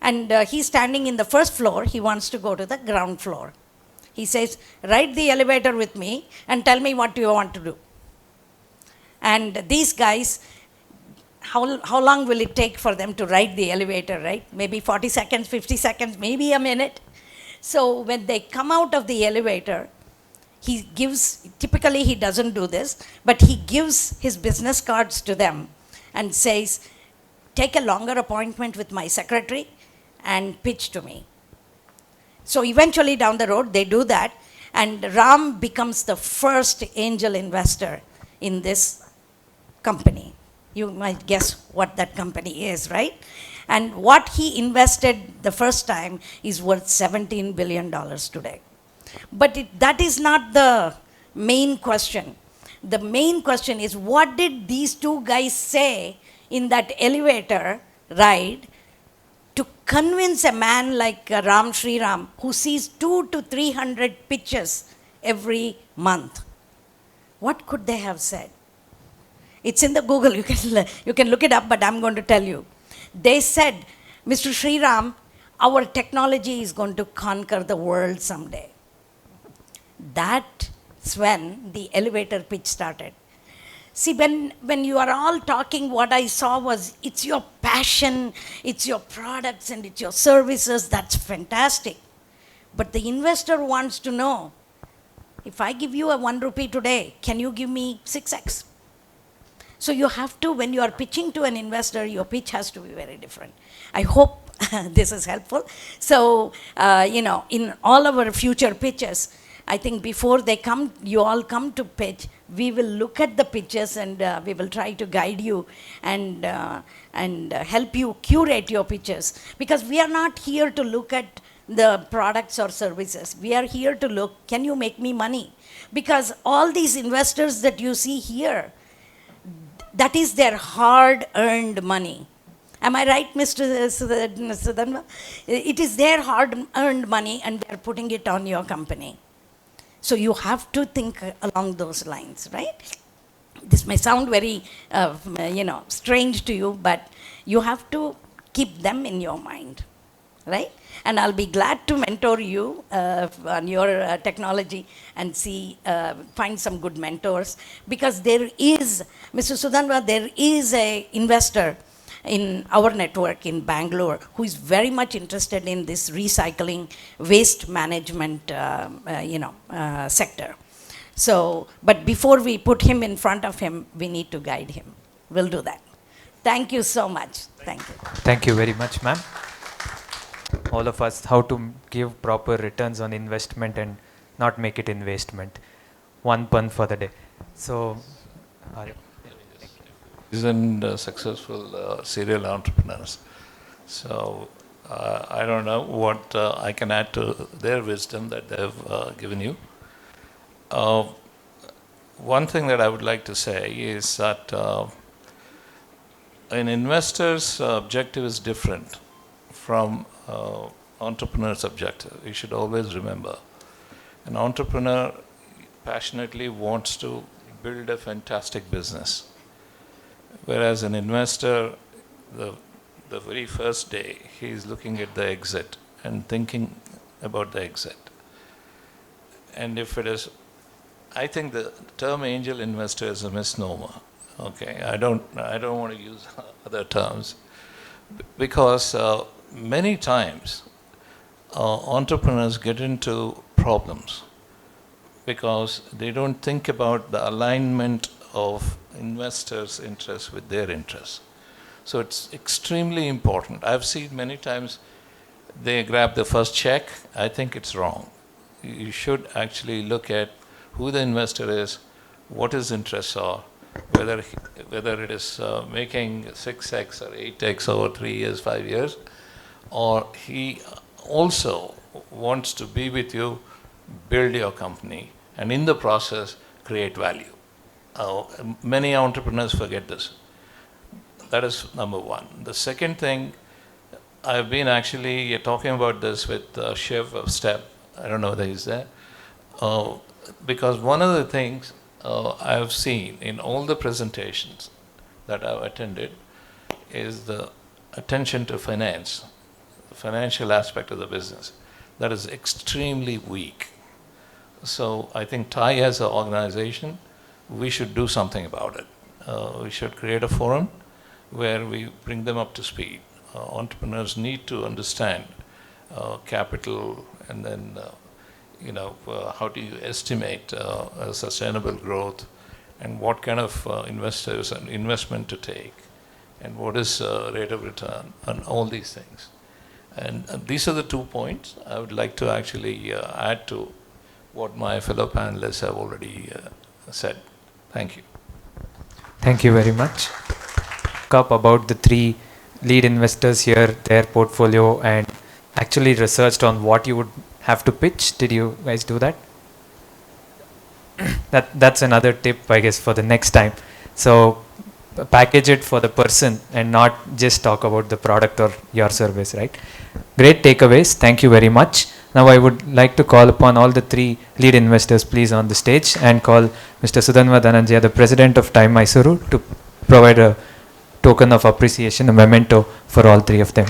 H: And he's standing in the first floor, he wants to go to the ground floor. He says, ride the elevator with me and tell me what you want to do. And these guys, how long will it take for them to ride the elevator, right? Maybe 40 seconds, 50 seconds, maybe a minute. So when they come out of the elevator, he gives, typically he doesn't do this, but he gives his business cards to them and says, take a longer appointment with my secretary and pitch to me. So eventually down the road, they do that, and Ram becomes the first angel investor in this company. You might guess what that company is, right? And what he invested the first time is worth $17 billion today. But that is not the main question. The main question is, what did these two guys say in that elevator ride to convince a man like Ram Sriram, who sees 200 to 300 pitches every month? What could they have said? It's in the Google, you can look it up, but I'm going to tell you. They said, Mr. Sriram, our technology is going to conquer the world someday. That's when the elevator pitch started. See, when you are all talking, what I saw was, it's your passion, it's your products, and it's your services, that's fantastic. But the investor wants to know, if I give you a 1 rupee today, can you give me 6x? So you have to, when you are pitching to an investor, your pitch has to be very different. I hope this is helpful. So, in all our future pitches, I think before they come, you all come to pitch, we will look at the pitches and we will try to guide you and help you curate your pitches. Because we are not here to look at the products or services. We are here to look, can you make me money? Because all these investors that you see here, that is their hard-earned money. Am I right, Mr. Sudhanva? It is their hard-earned money, and they're putting it on your company. So you have to think along those lines, right? This may sound very, strange to you, but you have to keep them in your mind, right? And I'll be glad to mentor you on your technology and find some good mentors, because there is, Mr. Sudhanva, there is an investor in our network in Bangalore who is very much interested in this recycling waste management, sector. So, but before we put him in front of him, we need to guide him. We'll do that. Thank you so much. Thank you.
A: Thank you very much, ma'am. All of us, how to give proper returns on investment and not make it investment. One pun for the day. So,
G: isn't successful serial entrepreneurs. So I don't know what I can add to their wisdom that they've given you. One thing that I would like to say is that an investor's objective is different from entrepreneur's objective. You should always remember. An entrepreneur passionately wants to build a fantastic business. Whereas an investor, the very first day, he is looking at the exit and thinking about the exit. And if it is, I think the term angel investor is a misnomer. Okay, I don't want to use other terms, because many times entrepreneurs get into problems because they don't think about the alignment of investors' interests with their interests. So it's extremely important. I've seen many times they grab the first check. I think it's wrong. You should actually look at who the investor is, what his interests are, whether it is making 6x or 8x over 3 years, 5 years, or he also wants to be with you, build your company, and in the process create value. Many entrepreneurs forget this. That is number one. The second thing, I've been actually talking about this with Shiv of STEP. I don't know whether he's there. Because one of the things I've seen in all the presentations that I've attended is the attention to finance, the financial aspect of the business. That is extremely weak. So I think TiE as an organization, we should do something about it. We should create a forum where we bring them up to speed. Entrepreneurs need to understand capital, and then how do you estimate sustainable growth, and what kind of investors and investment to take, and what is rate of return, and all these things. And these are the 2 points I would like to actually add to what my fellow panelists have already said. Thank you.
A: Thank you very much. Talk about the 3 lead investors here, their portfolio, and actually researched on what you would have to pitch. Did you guys do that? That's another tip, I guess, for the next time. So package it for the person and not just talk about the product or your service, right? Great takeaways. Thank you very much. Now I would like to call upon all the 3 lead investors please on the stage, and call Mr. Sudhanva Dhananjaya, the president of TiE Mysuru, to provide a token of appreciation, a memento for all 3 of them.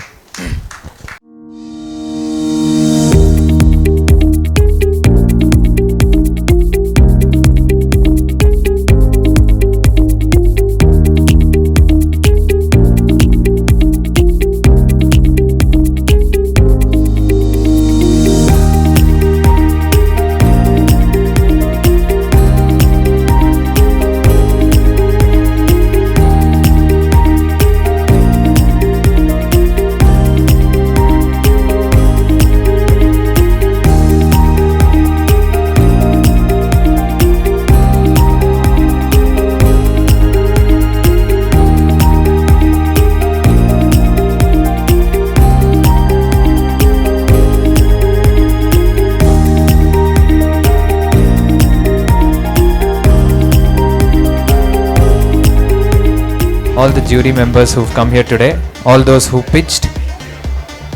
A: All the jury members who've come here today, all those who pitched,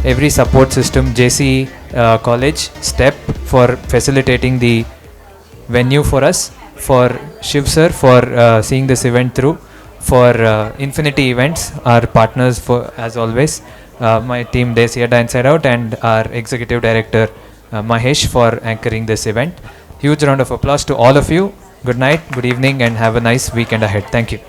A: every support system, JC College, STEP for facilitating the venue for us, for Shiv sir for seeing this event through, for Infinity Events, our partners for as always, my team Desi Adda Inside Out, and our executive director Mahesh for anchoring this event. Huge round of applause to all of you. Good night, good evening, and have a nice weekend ahead. Thank you.